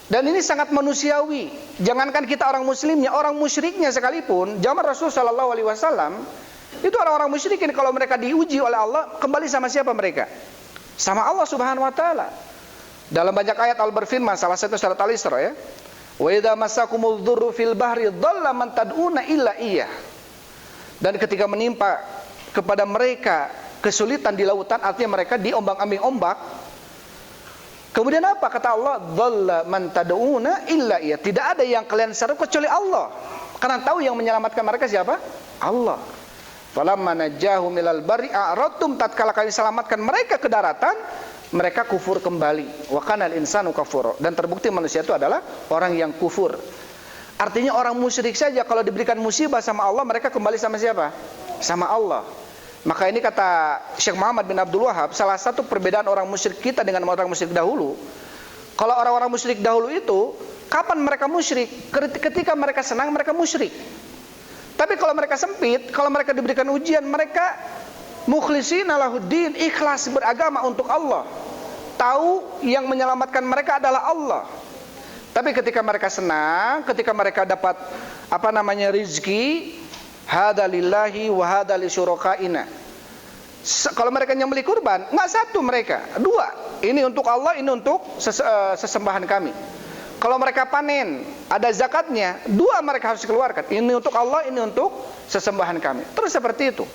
Dan ini sangat manusiawi. Jangankan kita orang muslimnya, orang musyriknya sekalipun, zaman Rasul sallallahu alaihi wasallam, itu orang-orang musyrikin kalau mereka diuji oleh Allah, kembali sama siapa mereka? Sama Allah Subhanahu wa taala. Dalam banyak ayat Allah berfirman, salah satu surat Al-Isra, ya. Wa idza massakumudz dzurru fil bahri dhalla man tad'una illa iyyah. Dan ketika menimpa kepada mereka kesulitan di lautan, artinya mereka diombang-ambing ombak. Kemudian apa kata Allah? Dhalla man tad'una illa iyyah. Tidak ada yang kalian seru kecuali Allah. Karena tahu yang menyelamatkan mereka siapa? Allah. Falamma najjahum ilal barri a'radtum, tatkala kami selamatkan mereka ke daratan, mereka kufur kembali. Wa kanal insanu kafura. Dan terbukti manusia itu adalah orang yang kufur. Artinya orang musyrik saja kalau diberikan musibah sama Allah, mereka kembali sama siapa? Sama Allah. Maka ini kata Syekh Muhammad bin Abdul Wahab, salah satu perbedaan orang musyrik kita dengan orang musyrik dahulu. Kalau orang-orang musyrik dahulu itu, kapan mereka musyrik? Ketika mereka senang, mereka musyrik. Tapi kalau mereka sempit, kalau mereka diberikan ujian, mereka mukhlishina lahuddin, ikhlas beragama untuk Allah. Tahu yang menyelamatkan mereka adalah Allah. Tapi ketika mereka senang, ketika mereka dapat rizki, hada lillahi wa hada li syurakaina. Kalau mereka nyembelih kurban, nggak satu mereka, dua. Ini untuk Allah, ini untuk sesembahan kami. Kalau mereka panen, ada zakatnya, dua mereka harus keluarkan. Ini untuk Allah, ini untuk sesembahan kami. Terus seperti itu.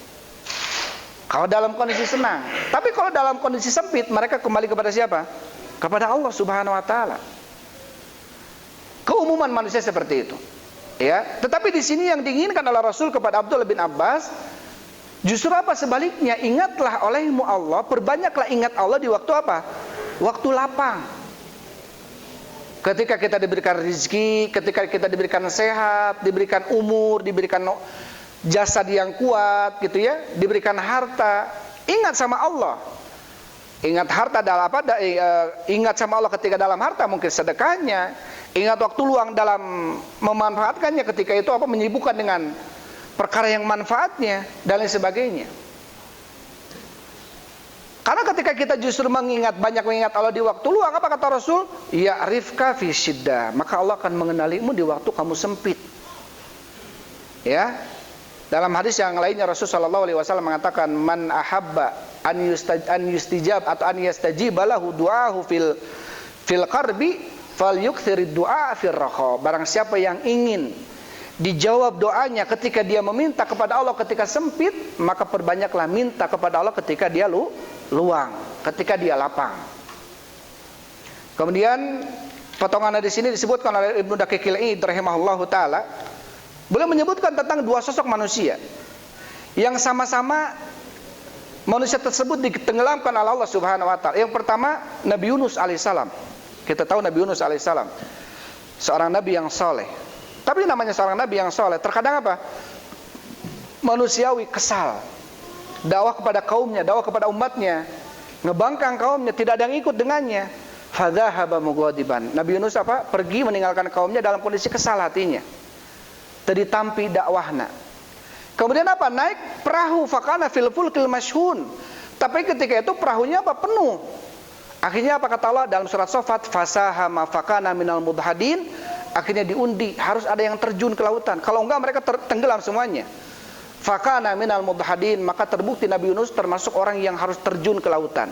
Kalau dalam kondisi senang. Tapi kalau dalam kondisi sempit, mereka kembali kepada siapa? Kepada Allah Subhanahu wa taala. Keumuman manusia seperti itu, ya. Tetapi di sini yang diinginkan oleh Rasul kepada Abdullah bin Abbas, justru apa? Sebaliknya, ingatlah olehmu Allah, perbanyaklah ingat Allah di waktu apa? Waktu lapang. Ketika kita diberikan rezeki, ketika kita diberikan sehat, diberikan umur, diberikan jasad yang kuat, gitu ya, diberikan harta, ingat sama Allah. Ingat harta dalam apa? Ingat sama Allah ketika dalam harta, mungkin sedekahnya. Ingat waktu luang dalam memanfaatkannya, ketika itu apa? Menyibukkan dengan perkara yang manfaatnya dan lain sebagainya. Karena ketika kita justru banyak mengingat Allah di waktu luang, apa kata Rasul? Ya rifka fi syiddah, maka Allah akan mengenalimu di waktu kamu sempit. Ya. Dalam hadis yang lainnya Rasulullah SAW mengatakan, man ahabba an yustijab atau an yastajiba lahu du'ahu fil qarbi falyukthirid du'a fil raha. Barang siapa yang ingin dijawab doanya ketika dia meminta kepada Allah ketika sempit, maka perbanyaklah minta kepada Allah ketika dia luang, ketika dia lapang. Kemudian potongan di sini disebutkan oleh Ibnu Daqiqil Id rahimahullahu taala. Beliau menyebutkan tentang dua sosok manusia yang sama-sama manusia tersebut ditenggelamkan oleh Allah Subhanahu wa taala. Yang pertama Nabi Yunus alaihissalam. Kita tahu Nabi Yunus alaihissalam seorang nabi yang soleh. Tapi namanya seorang nabi yang soleh, terkadang apa? Manusiawi, kesal. Dakwah kepada kaumnya, dakwah kepada umatnya, ngebangkang kaumnya, tidak ada yang ikut dengannya. Fadzahaba mughadiban. Nabi Yunus apa? Pergi meninggalkan kaumnya dalam kondisi kesal hatinya. Tadi tampi dakwahna. Kemudian apa? Naik perahu, fakana fil fulkil mashhun. Tapi ketika itu perahunya apa? Penuh. Akhirnya apa kata Allah dalam surat Shafat? Fasahama fakana minal mudhadin. Akhirnya diundi, harus ada yang terjun ke lautan. Kalau enggak mereka tenggelam semuanya. Fakana minal mudhadin, maka terbukti Nabi Yunus termasuk orang yang harus terjun ke lautan.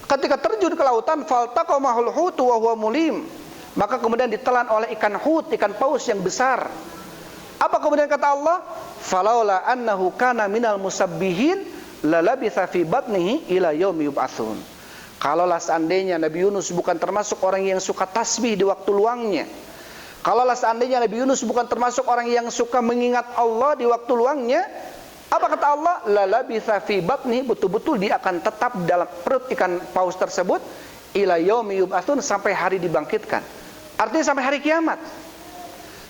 Ketika terjun ke lautan, faltaqamahul hutu wa huwa mulim. Maka kemudian ditelan oleh ikan hut, ikan paus yang besar. Apa kemudian kata Allah? Falaula annahu kana minal musabbihin lalabitha fi batnihi ila yaumi yub'atsun. Kalaulah seandainya Nabi Yunus bukan termasuk orang yang suka tasbih di waktu luangnya, kalaulah seandainya Nabi Yunus bukan termasuk orang yang suka mengingat Allah di waktu luangnya, apa kata Allah? Lalabitha fi batnihi, betul-betul dia akan tetap dalam perut ikan paus tersebut ila yaumi yub'atsun, sampai hari dibangkitkan. Artinya sampai hari kiamat.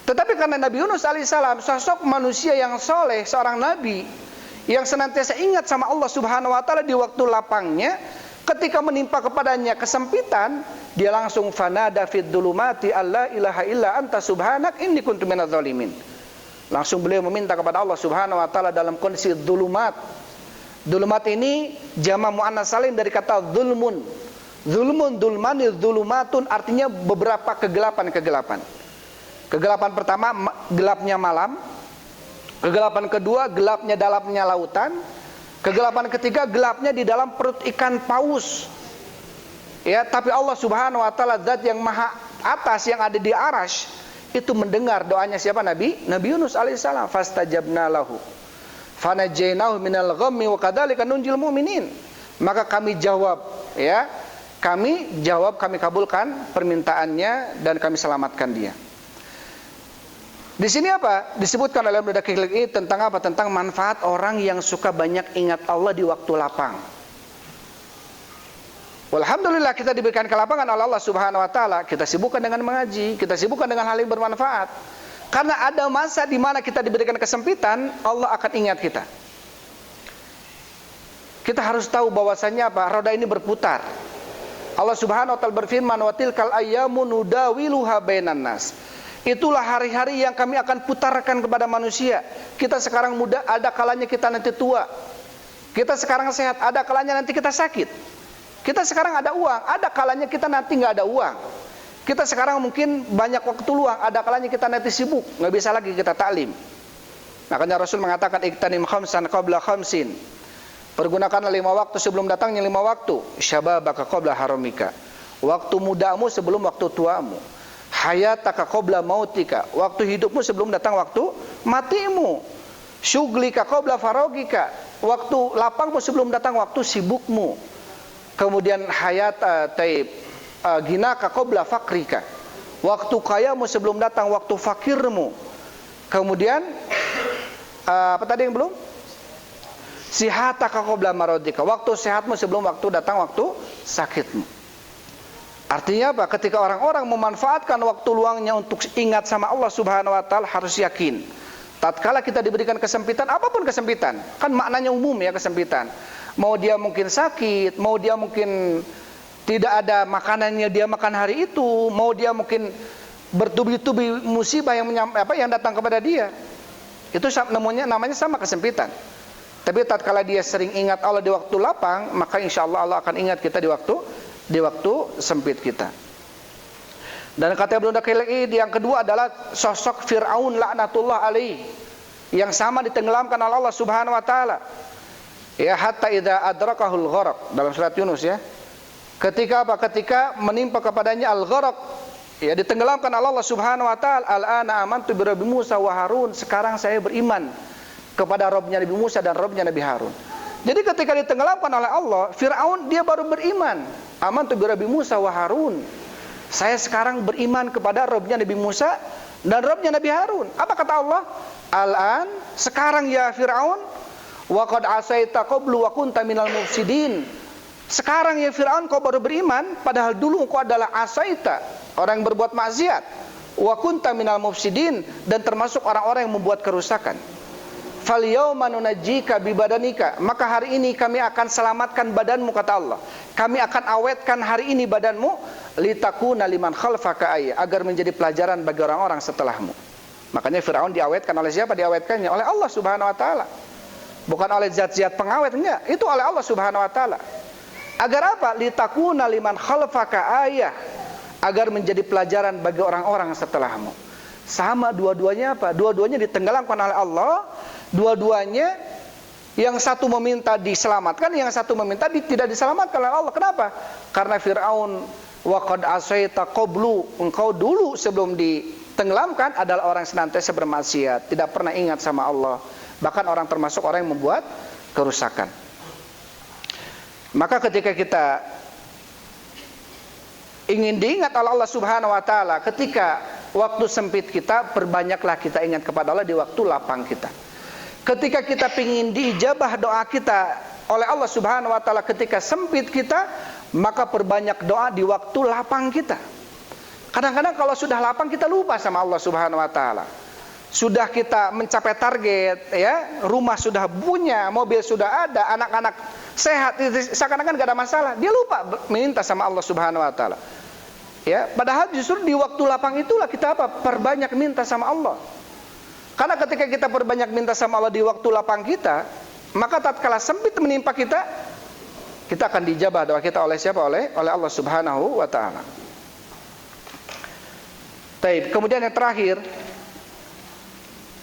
Tetapi karena Nabi Yunus alaihissalam sosok manusia yang soleh, seorang nabi yang senantiasa ingat sama Allah Subhanahu wa taala di waktu lapangnya, ketika menimpa kepadanya kesempitan, dia langsung fanada fid dzulumati alla ilaha illa anta subhanak inni kuntu minadz zalimin. Langsung beliau meminta kepada Allah Subhanahu wa taala dalam kondisi dzulumat. Dzulumat ini jama' muannats salim dari kata dzulmun. Dzulmun, dzulmani, dzulumatun, artinya beberapa kegelapan-kegelapan. Kegelapan pertama, gelapnya malam. Kegelapan kedua, gelapnya dalamnya lautan. Kegelapan ketiga, gelapnya di dalam perut ikan paus. Ya, tapi Allah Subhanahu wa taala, zat yang maha atas yang ada di arasy, itu mendengar doanya siapa? Nabi Yunus alaihissalam. Fastajabna lahu fanajainahu minal ghammi wa kadzalika nunjil mu'minin. Maka kami jawab, ya. Kami kabulkan permintaannya dan kami selamatkan dia. Di sini apa? Disebutkan oleh Ibnu Daqiqil Id tentang apa? Tentang manfaat orang yang suka banyak ingat Allah di waktu lapang. Alhamdulillah kita diberikan kelapangan oleh Allah Subhanahu wa taala. Kita sibukkan dengan mengaji, kita sibukkan dengan hal yang bermanfaat. Karena ada masa di mana kita diberikan kesempitan, Allah akan ingat kita. Kita harus tahu bahwasannya apa? Roda ini berputar. Allah Subhanahu wa taala berfirman, "Wa tilkal ayyamu nudawiluha bainan nas." Itulah hari-hari yang kami akan putarkan kepada manusia. Kita sekarang muda, ada kalanya kita nanti tua. Kita sekarang sehat, ada kalanya nanti kita sakit. Kita sekarang ada uang, ada kalanya kita nanti nggak ada uang. Kita sekarang mungkin banyak waktu luang, ada kalanya kita nanti sibuk, nggak bisa lagi kita taklim. Makanya Rasul mengatakan iktanim khamsan qabla khamsin. Pergunakanlah 5 waktu sebelum datangnya 5 waktu. Syababaka qabla haramika. Waktu mudamu sebelum waktu tuamu. Hayataka qabla mautika, waktu hidupmu sebelum datang waktu matimu. Syuglika qabla farogika, waktu lapangmu sebelum datang waktu sibukmu. Kemudian ginaka qabla fakrika, waktu kayamu sebelum datang waktu fakirmu. Kemudian apa tadi yang belum? Sihataka qabla maradika, waktu sehatmu sebelum waktu datang waktu sakitmu. Artinya apa? Ketika orang-orang memanfaatkan waktu luangnya untuk ingat sama Allah Subhanahu wa taala, harus yakin. Tatkala kita diberikan kesempitan, apapun kesempitan, kan maknanya umum ya kesempitan. Mau dia mungkin sakit, mau dia mungkin tidak ada makanannya dia makan hari itu, mau dia mungkin bertubi-tubi musibah yang datang kepada dia. Itu namanya sama kesempitan. Tapi tatkala dia sering ingat Allah di waktu lapang, maka insya Allah Allah akan ingat kita di waktu sempit kita. Dan kata Ibnu Daqiq yang kedua adalah sosok Fir'aun laknatullah alaihi, yang sama ditenggelamkan oleh Allah Subhanahu wa taala. Ya, hatta idza adrakahul gharq, dalam surat Yunus ya. Ketika apa? Ketika menimpa kepadanya al-gharq, ya, ditenggelamkan oleh Allah Subhanahu wa taala. Al-ana amantu bi Rabbi Musa wa Harun, sekarang saya beriman kepada Rabbnya Nabi Musa dan Rabbnya Nabi Harun. Jadi ketika ditenggelamkan oleh Allah, Fir'aun dia baru beriman. Amantu bi Rabbi Musa wa Harun. Saya sekarang beriman kepada Rabbnya Nabi Musa dan Rabbnya Nabi Harun. Apa kata Allah? Al-an, sekarang ya Fir'aun, wa qad asaita qablu wa kunta minal mufsidin. Sekarang ya Fir'aun kau baru beriman, padahal dulu kau adalah asaita, orang yang berbuat maksiat. Wa kunta minal mufsidin, dan termasuk orang-orang yang membuat kerusakan. Fal yauma nunajjika bi badanika, maka hari ini kami akan selamatkan badanmu, kata Allah. Kami akan awetkan hari ini badanmu, litakuna liman khalfaka ayah, agar menjadi pelajaran bagi orang-orang setelahmu. Makanya Fir'aun diawetkan oleh siapa? Diawetkannya oleh Allah Subhanahu wa taala. Bukan oleh zat-zat pengawet, enggak. Itu oleh Allah Subhanahu wa taala. Agar apa? Litakuna liman khalfaka ayah, agar menjadi pelajaran bagi orang-orang setelahmu. Sama dua-duanya apa? Dua-duanya ditenggelamkan oleh Allah. Dua-duanya, yang satu meminta diselamatkan, yang satu meminta tidak diselamatkan oleh Allah. Kenapa? Karena Fir'aun wa qad asaita qablu, engkau dulu sebelum ditenggelamkan adalah orang yang senantiasa bermaksiat, tidak pernah ingat sama Allah. Bahkan orang termasuk orang yang membuat kerusakan. Maka ketika kita ingin diingat oleh Allah Subhanahu wa taala, ketika waktu sempit kita, perbanyaklah kita ingat kepada Allah di waktu lapang kita. Ketika kita ingin diijabah doa kita oleh Allah Subhanahu wa taala ketika sempit kita, maka perbanyak doa di waktu lapang kita. Kadang-kadang kalau sudah lapang kita lupa sama Allah Subhanahu wa taala. Sudah kita mencapai target, ya, rumah sudah punya, mobil sudah ada, anak-anak sehat, seakan-akan gak ada masalah. Dia lupa minta sama Allah Subhanahu wa taala. Ya, padahal justru di waktu lapang itulah kita apa? Perbanyak minta sama Allah. Karena ketika kita perbanyak minta sama Allah di waktu lapang kita, maka tatkala sempit menimpa kita, kita akan dijabah doa kita oleh siapa? Oleh Allah Subhanahu wa taala. Baik, kemudian yang terakhir,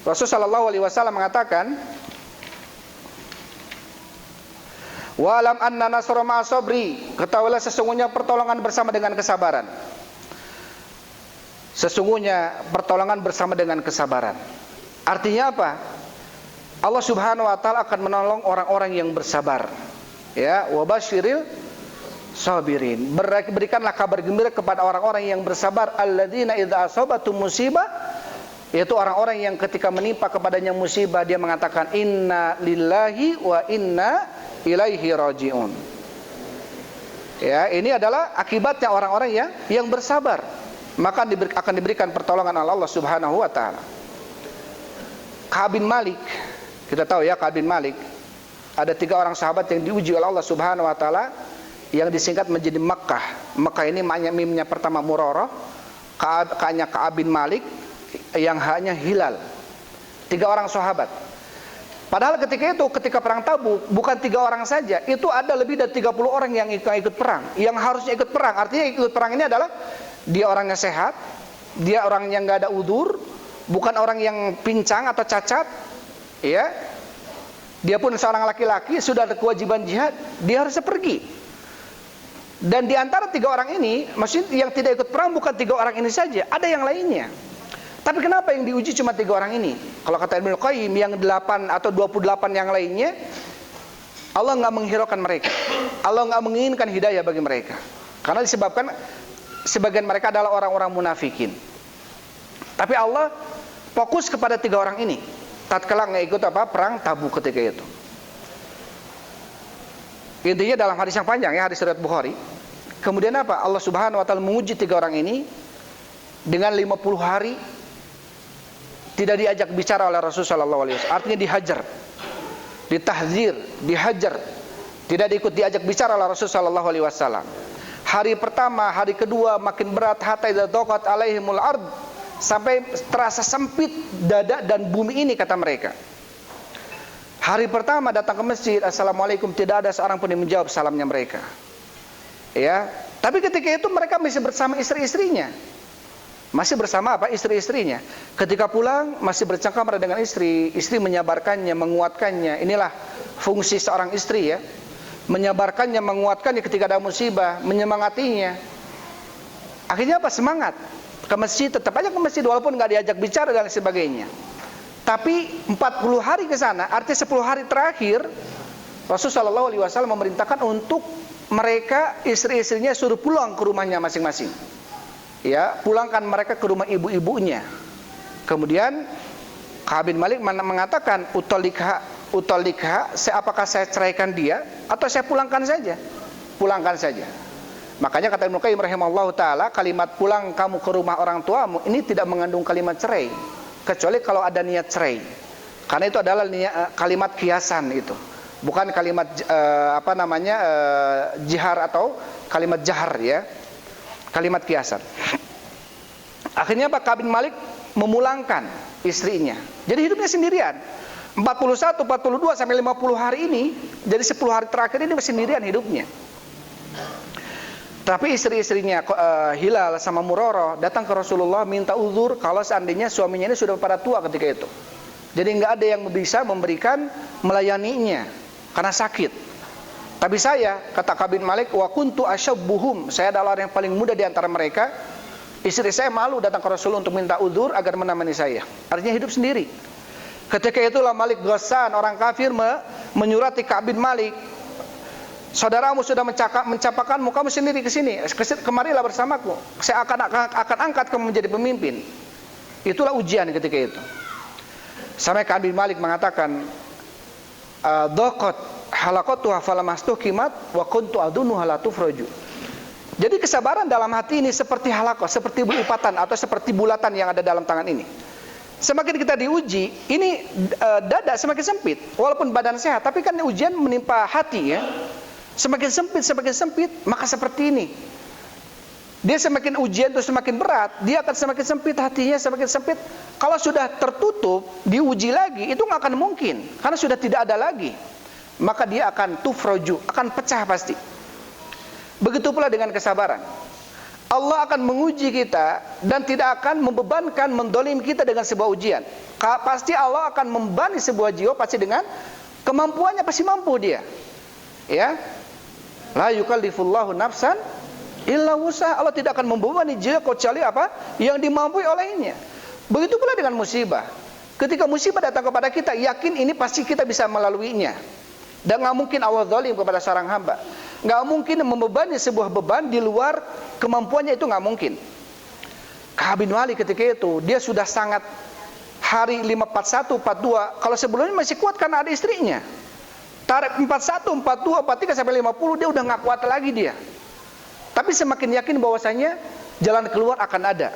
Rasulullah sallallahu alaihi wasallam mengatakan, wa alam anna nasra ma'a sabri, ketahuilah sesungguhnya pertolongan bersama dengan kesabaran. Sesungguhnya pertolongan bersama dengan kesabaran. Artinya apa? Allah Subhanahu wa taala akan menolong orang-orang yang bersabar. Ya, wa basyiril sabirin. Berikanlah kabar gembira kepada orang-orang yang bersabar, alladzina idza asabatum musibah, yaitu orang-orang yang ketika menimpa kepadanya musibah dia mengatakan inna lillahi wa inna ilaihi rajiun. Ya, ini adalah akibatnya orang-orang yang bersabar. Maka akan diberikan pertolongan oleh Allah Subhanahu wa taala. Ka'ab bin Malik, kita tahu ya, Ka'ab bin Malik, ada 3 orang sahabat yang diuji oleh Allah Subhanahu wa taala, yang disingkat menjadi Makkah. Makkah ini mimnya pertama Murarah, Ka'nya Ka'ab bin Malik, yang hanya Hilal. 3 orang sahabat. Padahal ketika perang Tabuk, bukan 3 orang saja, itu ada lebih dari 30 orang yang ikut perang, yang harusnya ikut perang. Artinya ikut perang ini adalah dia orangnya sehat, dia orang yang nggak ada udzur, bukan orang yang pincang atau cacat, ya. Dia pun seorang laki-laki, sudah ada kewajiban jihad, dia harus pergi. Dan di antara 3 orang ini, maksudnya yang tidak ikut perang bukan 3 orang ini saja, ada yang lainnya. Tapi kenapa yang diuji cuma 3 orang ini? Kalau kata Ibnu Qayyim, yang 8 atau 28 yang lainnya, Allah nggak menghiraukan mereka. Allah nggak menginginkan hidayah bagi mereka. Karena disebabkan sebagian mereka adalah orang-orang munafikin. Tapi Allah fokus kepada 3 orang ini. Tatkala nggak ikut perang Tabuk ketika itu. Intinya dalam hadis yang panjang ya, hadis riwayat Bukhari. Kemudian apa? Allah Subhanahu wa taala menguji 3 orang ini dengan 50 hari tidak diajak bicara oleh Rasulullah sallallahu alaihi wasallam. Artinya dihajar, ditahzir, dihajar, tidak diajak bicara oleh Rasulullah sallallahu alaihi wasallam. Hari pertama, hari kedua makin berat, hatta idza daqat alaihimul ard, sampai terasa sempit dada dan bumi ini, kata mereka. Hari pertama datang ke masjid, assalamualaikum, tidak ada seorang pun yang menjawab salamnya mereka. Ya, tapi ketika itu mereka masih bersama istri-istrinya. Masih bersama apa? Istri-istrinya. Ketika pulang masih bercengkrama dengan istri, istri menyabarkannya, menguatkannya. Inilah fungsi seorang istri ya. Menyabarkannya, menguatkannya ketika ada musibah, menyemangatinya. Akhirnya apa? Semangat. Ke masjid, tetap aja ke masjid walaupun nggak diajak bicara dan sebagainya. Tapi 40 hari ke sana, artinya 10 hari terakhir, Rasulullah SAW memerintahkan untuk mereka, istri-istrinya suruh pulang ke rumahnya masing-masing. Ya, pulangkan mereka ke rumah ibu-ibunya. Kemudian Ka'ab bin Malik mengatakan, utolikha, apakah saya ceraikan dia atau saya pulangkan saja? Pulangkan saja. Makanya kata Ibnu Qayyim rahimahullahu taala, kalimat pulang kamu ke rumah orang tuamu ini tidak mengandung kalimat cerai, kecuali kalau ada niat cerai. Karena itu adalah kalimat kiasan itu. Bukan kalimat jihar atau kalimat jahar ya. Kalimat kiasan. Akhirnya Pak Ka'ab bin Malik memulangkan istrinya. Jadi hidupnya sendirian. 41, 42 sampai 50 hari ini, jadi 10 hari terakhir ini masih sendirian hidupnya. Tapi istri-istrinya Hilal sama Murarah datang ke Rasulullah minta uzur kalau seandainya suaminya ini sudah pada tua ketika itu. Jadi nggak ada yang bisa memberikan melayaninya karena sakit. Tapi saya, kata Ka'ab bin Malik, wa kuntu asyabbuhum, saya adalah orang yang paling muda di antara mereka. Istri saya malu datang ke Rasul untuk minta uzur agar menemani saya. Artinya hidup sendiri. Ketika itulah Malik Ghassan, orang kafir, menyurati Ka'ab bin Malik, saudaramu sudah mencapakanmu, kamu sendiri ke sini, kemarilah bersamaku, saya akan angkat kamu menjadi pemimpin. Itulah ujian ketika itu. Sampai Ka'ab bin Malik mengatakan, dhaqat halaqatuha falamastuqimat wa kuntu adunnuha la tufraju. Jadi kesabaran dalam hati ini seperti halaqah, seperti upatan atau seperti bulatan yang ada dalam tangan ini. Semakin kita diuji, ini dada semakin sempit, walaupun badan sehat, tapi kan ujian menimpa hati ya. Semakin sempit, maka seperti ini. Dia semakin ujian itu semakin berat, dia akan semakin sempit, hatinya semakin sempit. Kalau sudah tertutup, diuji lagi, itu nggak akan mungkin, karena sudah tidak ada lagi. Maka dia akan tufroju, akan pecah pasti. Begitu pula dengan kesabaran. Allah akan menguji kita dan tidak akan membebankan, mendolim kita dengan sebuah ujian. Pasti Allah akan membebani sebuah jiwa pasti dengan kemampuannya, pasti mampu dia. Ya, la yukallifullahu nafsan illa wus'aha. Allah tidak akan membebani jiwa kecuali apa yang dimampui olehnya. Begitu pula dengan musibah. Ketika musibah datang kepada kita, yakin ini pasti kita bisa melaluinya. Dan nggak mungkin Allah zalim kepada seorang hamba. Nggak mungkin membebani sebuah beban di luar kemampuannya, itu nggak mungkin. Ka'ab bin Malik ketika itu dia sudah sangat hari 41, 42. Kalau sebelumnya masih kuat karena ada istrinya. Tarik 41, 42, 43 sampai 50 dia udah nggak kuat lagi dia. Tapi semakin yakin bahwasanya jalan keluar akan ada.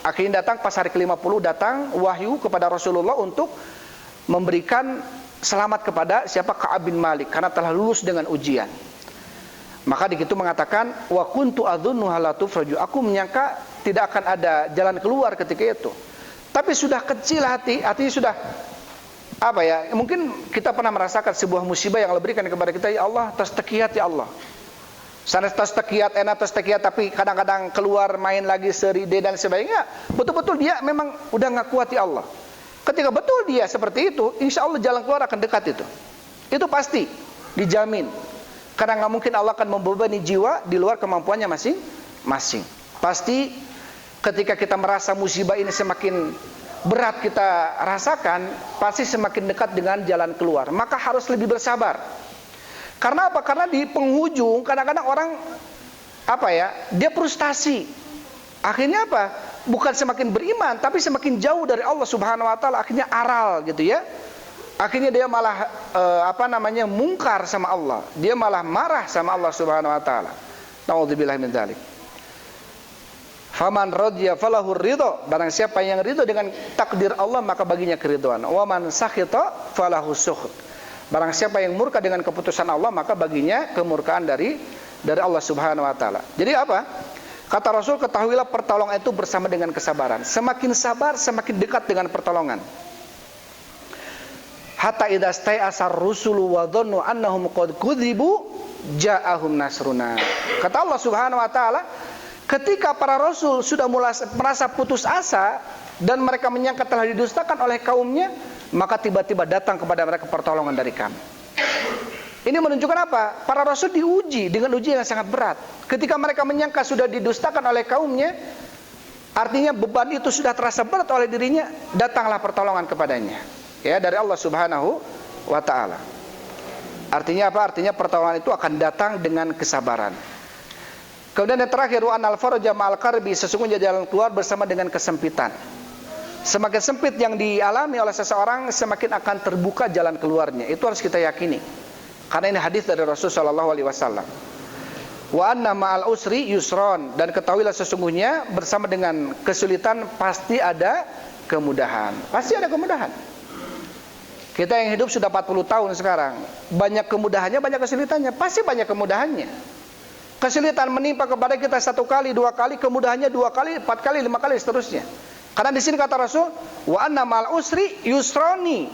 Akhirnya datang pas hari ke-50 datang wahyu kepada Rasulullah untuk memberikan selamat kepada siapa? Ka'ab bin Malik, karena telah lulus dengan ujian. Maka di situ mengatakan wa kuntu adhunnuha la tufraju, aku menyangka tidak akan ada jalan keluar ketika itu. Tapi sudah kecil hatinya sudah apa ya? Mungkin kita pernah merasakan sebuah musibah yang Allah berikan kepada kita, ya Allah, tastakiyat ya Allah. Sana tastakiyat, enak tastakiyat, tapi kadang-kadang keluar main lagi seride dan sebagainya. Betul-betul dia memang udah nggak kuat ya Allah. Ketika betul dia seperti itu, insya Allah jalan keluar akan dekat itu. Itu pasti, dijamin. Karena nggak mungkin Allah akan membebani jiwa di luar kemampuannya masing-masing. Pasti ketika kita merasa musibah ini semakin berat kita rasakan, pasti semakin dekat dengan jalan keluar. Maka harus lebih bersabar. Karena apa? Karena di penghujung kadang-kadang orang dia frustasi. Akhirnya apa? Bukan semakin beriman, tapi semakin jauh dari Allah Subhanahu wa taala, akhirnya aral gitu ya. Akhirnya dia malah mungkar sama Allah. Dia malah marah sama Allah Subhanahu wa taala. Nauzubillahi min dzalik. Faman radiya falahu ridha, barang siapa yang ridho dengan takdir Allah maka baginya keridhaan. Wa man sakhita falahu sukht. Barang siapa yang murka dengan keputusan Allah maka baginya kemurkaan dari Allah Subhanahu wa taala. Jadi apa? Kata Rasul, ketahuilah pertolongan itu bersama dengan kesabaran. Semakin sabar, semakin dekat dengan pertolongan. hatta idza stai'asar rusulu wa dhannu annahum qad kudzibu ja'ahum nasruna. Kata Allah Subhanahu wa taala, ketika para rasul sudah merasa putus asa dan mereka menyangka telah didustakan oleh kaumnya, maka tiba-tiba datang kepada mereka pertolongan dari kami. Ini menunjukkan apa? Para rasul diuji dengan ujian yang sangat berat. Ketika mereka menyangka sudah didustakan oleh kaumnya, artinya beban itu sudah terasa berat oleh dirinya, datanglah pertolongan kepadanya, ya, dari Allah Subhanahu wa taala. Artinya apa? Artinya pertolongan itu akan datang dengan kesabaran. Kemudian yang terakhir, wa anal faraja ma'al karbi, sesungguhnya jalan keluar bersama dengan kesempitan. Semakin sempit yang dialami oleh seseorang, semakin akan terbuka jalan keluarnya. Itu harus kita yakini. Karena ini hadis dari Rasulullah SAW. Wa anna ma'al usri yusron, dan ketahuilah sesungguhnya bersama dengan kesulitan pasti ada kemudahan. Pasti ada kemudahan. Kita yang hidup sudah 40 tahun sekarang, banyak kemudahannya, banyak kesulitannya. Pasti banyak kemudahannya. Kesulitan menimpa kepada kita 1 kali, 2 kali, kemudahannya 2 kali, 4 kali, 5 kali, seterusnya. Karena di sini kata Rasul, wa anna ma'al usri yusroni,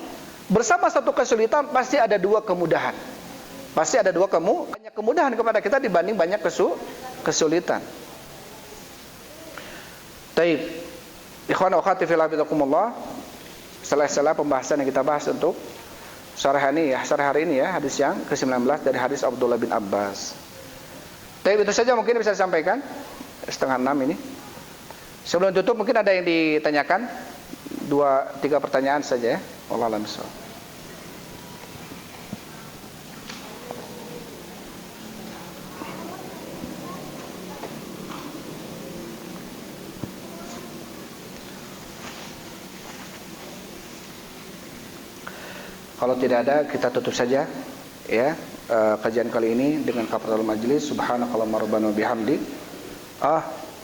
bersama satu kesulitan pasti ada 2 kemudahan. Pasti ada 2 banyak kemudahan kepada kita dibanding banyak kesulitan. Taib. Ikhwan wa akhwati fillah billakumullah. Setelah pembahasan yang kita bahas untuk sore hari ini ya, hadis yang ke-19 dari hadis Abdullah bin Abbas. Taib, itu saja mungkin bisa disampaikan. 5:30 ini. Sebelum tutup mungkin ada yang ditanyakan, 2-3 pertanyaan saja ya. Wallahu a'lam bishawab. Kalau tidak ada, kita tutup saja ya kajian kali ini dengan kafaratul majlis. Subhanakallahumma rabbana wa bihamdik.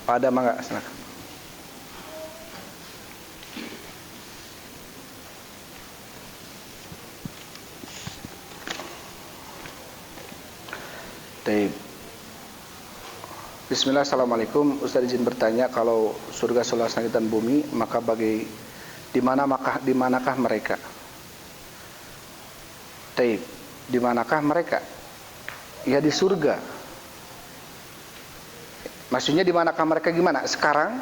Ada mangga, silakan. Baik. Bismillah, assalamualaikum. Ustaz izin bertanya, kalau surga seluas langit dan bumi, maka di manakah mereka? Taib. Di manakah mereka? Ya di surga. Maksudnya di manakah mereka gimana? Sekarang?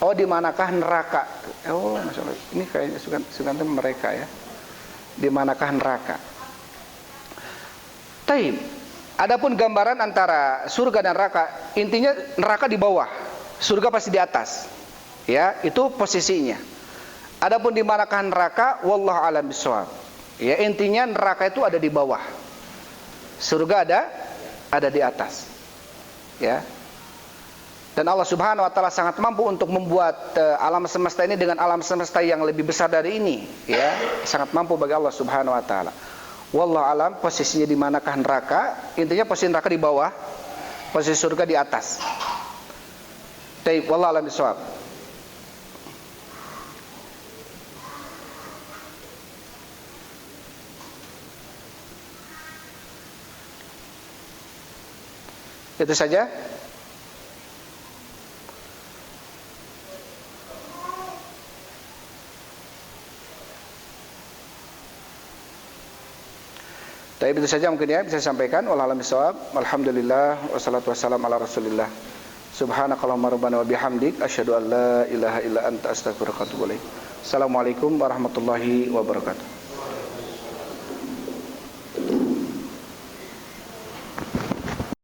Oh, di manakah neraka? Oh, masalah. Ini kayaknya sukan mereka ya. Di manakah neraka? Taib. Adapun gambaran antara surga dan neraka, intinya neraka di bawah, surga pasti di atas. Ya, itu posisinya. Adapun di manakah neraka, wallahu a'lam bishawab. Ya, intinya neraka itu ada di bawah. Surga ada di atas. Ya. Dan Allah Subhanahu wa taala sangat mampu untuk membuat alam semesta ini dengan alam semesta yang lebih besar dari ini, ya. Sangat mampu bagi Allah Subhanahu wa taala. Wallahu a'lam, posisinya di manakah neraka? Intinya posisi neraka di bawah, posisi surga di atas. Taib, wallahu a'lam bishawab. Itu saja. Tapi itu saja mungkin ya bisa sampaikan. Wallahu a'lam bishawab. Alhamdulillah wassalatu wassalamu ala Rasulillah. Subhanakallahumma rabbana wa bihamdik asyhadu an la ilaha illa anta astaghfiruka wa atubu ilaik. Assalamualaikum warahmatullahi wabarakatuh.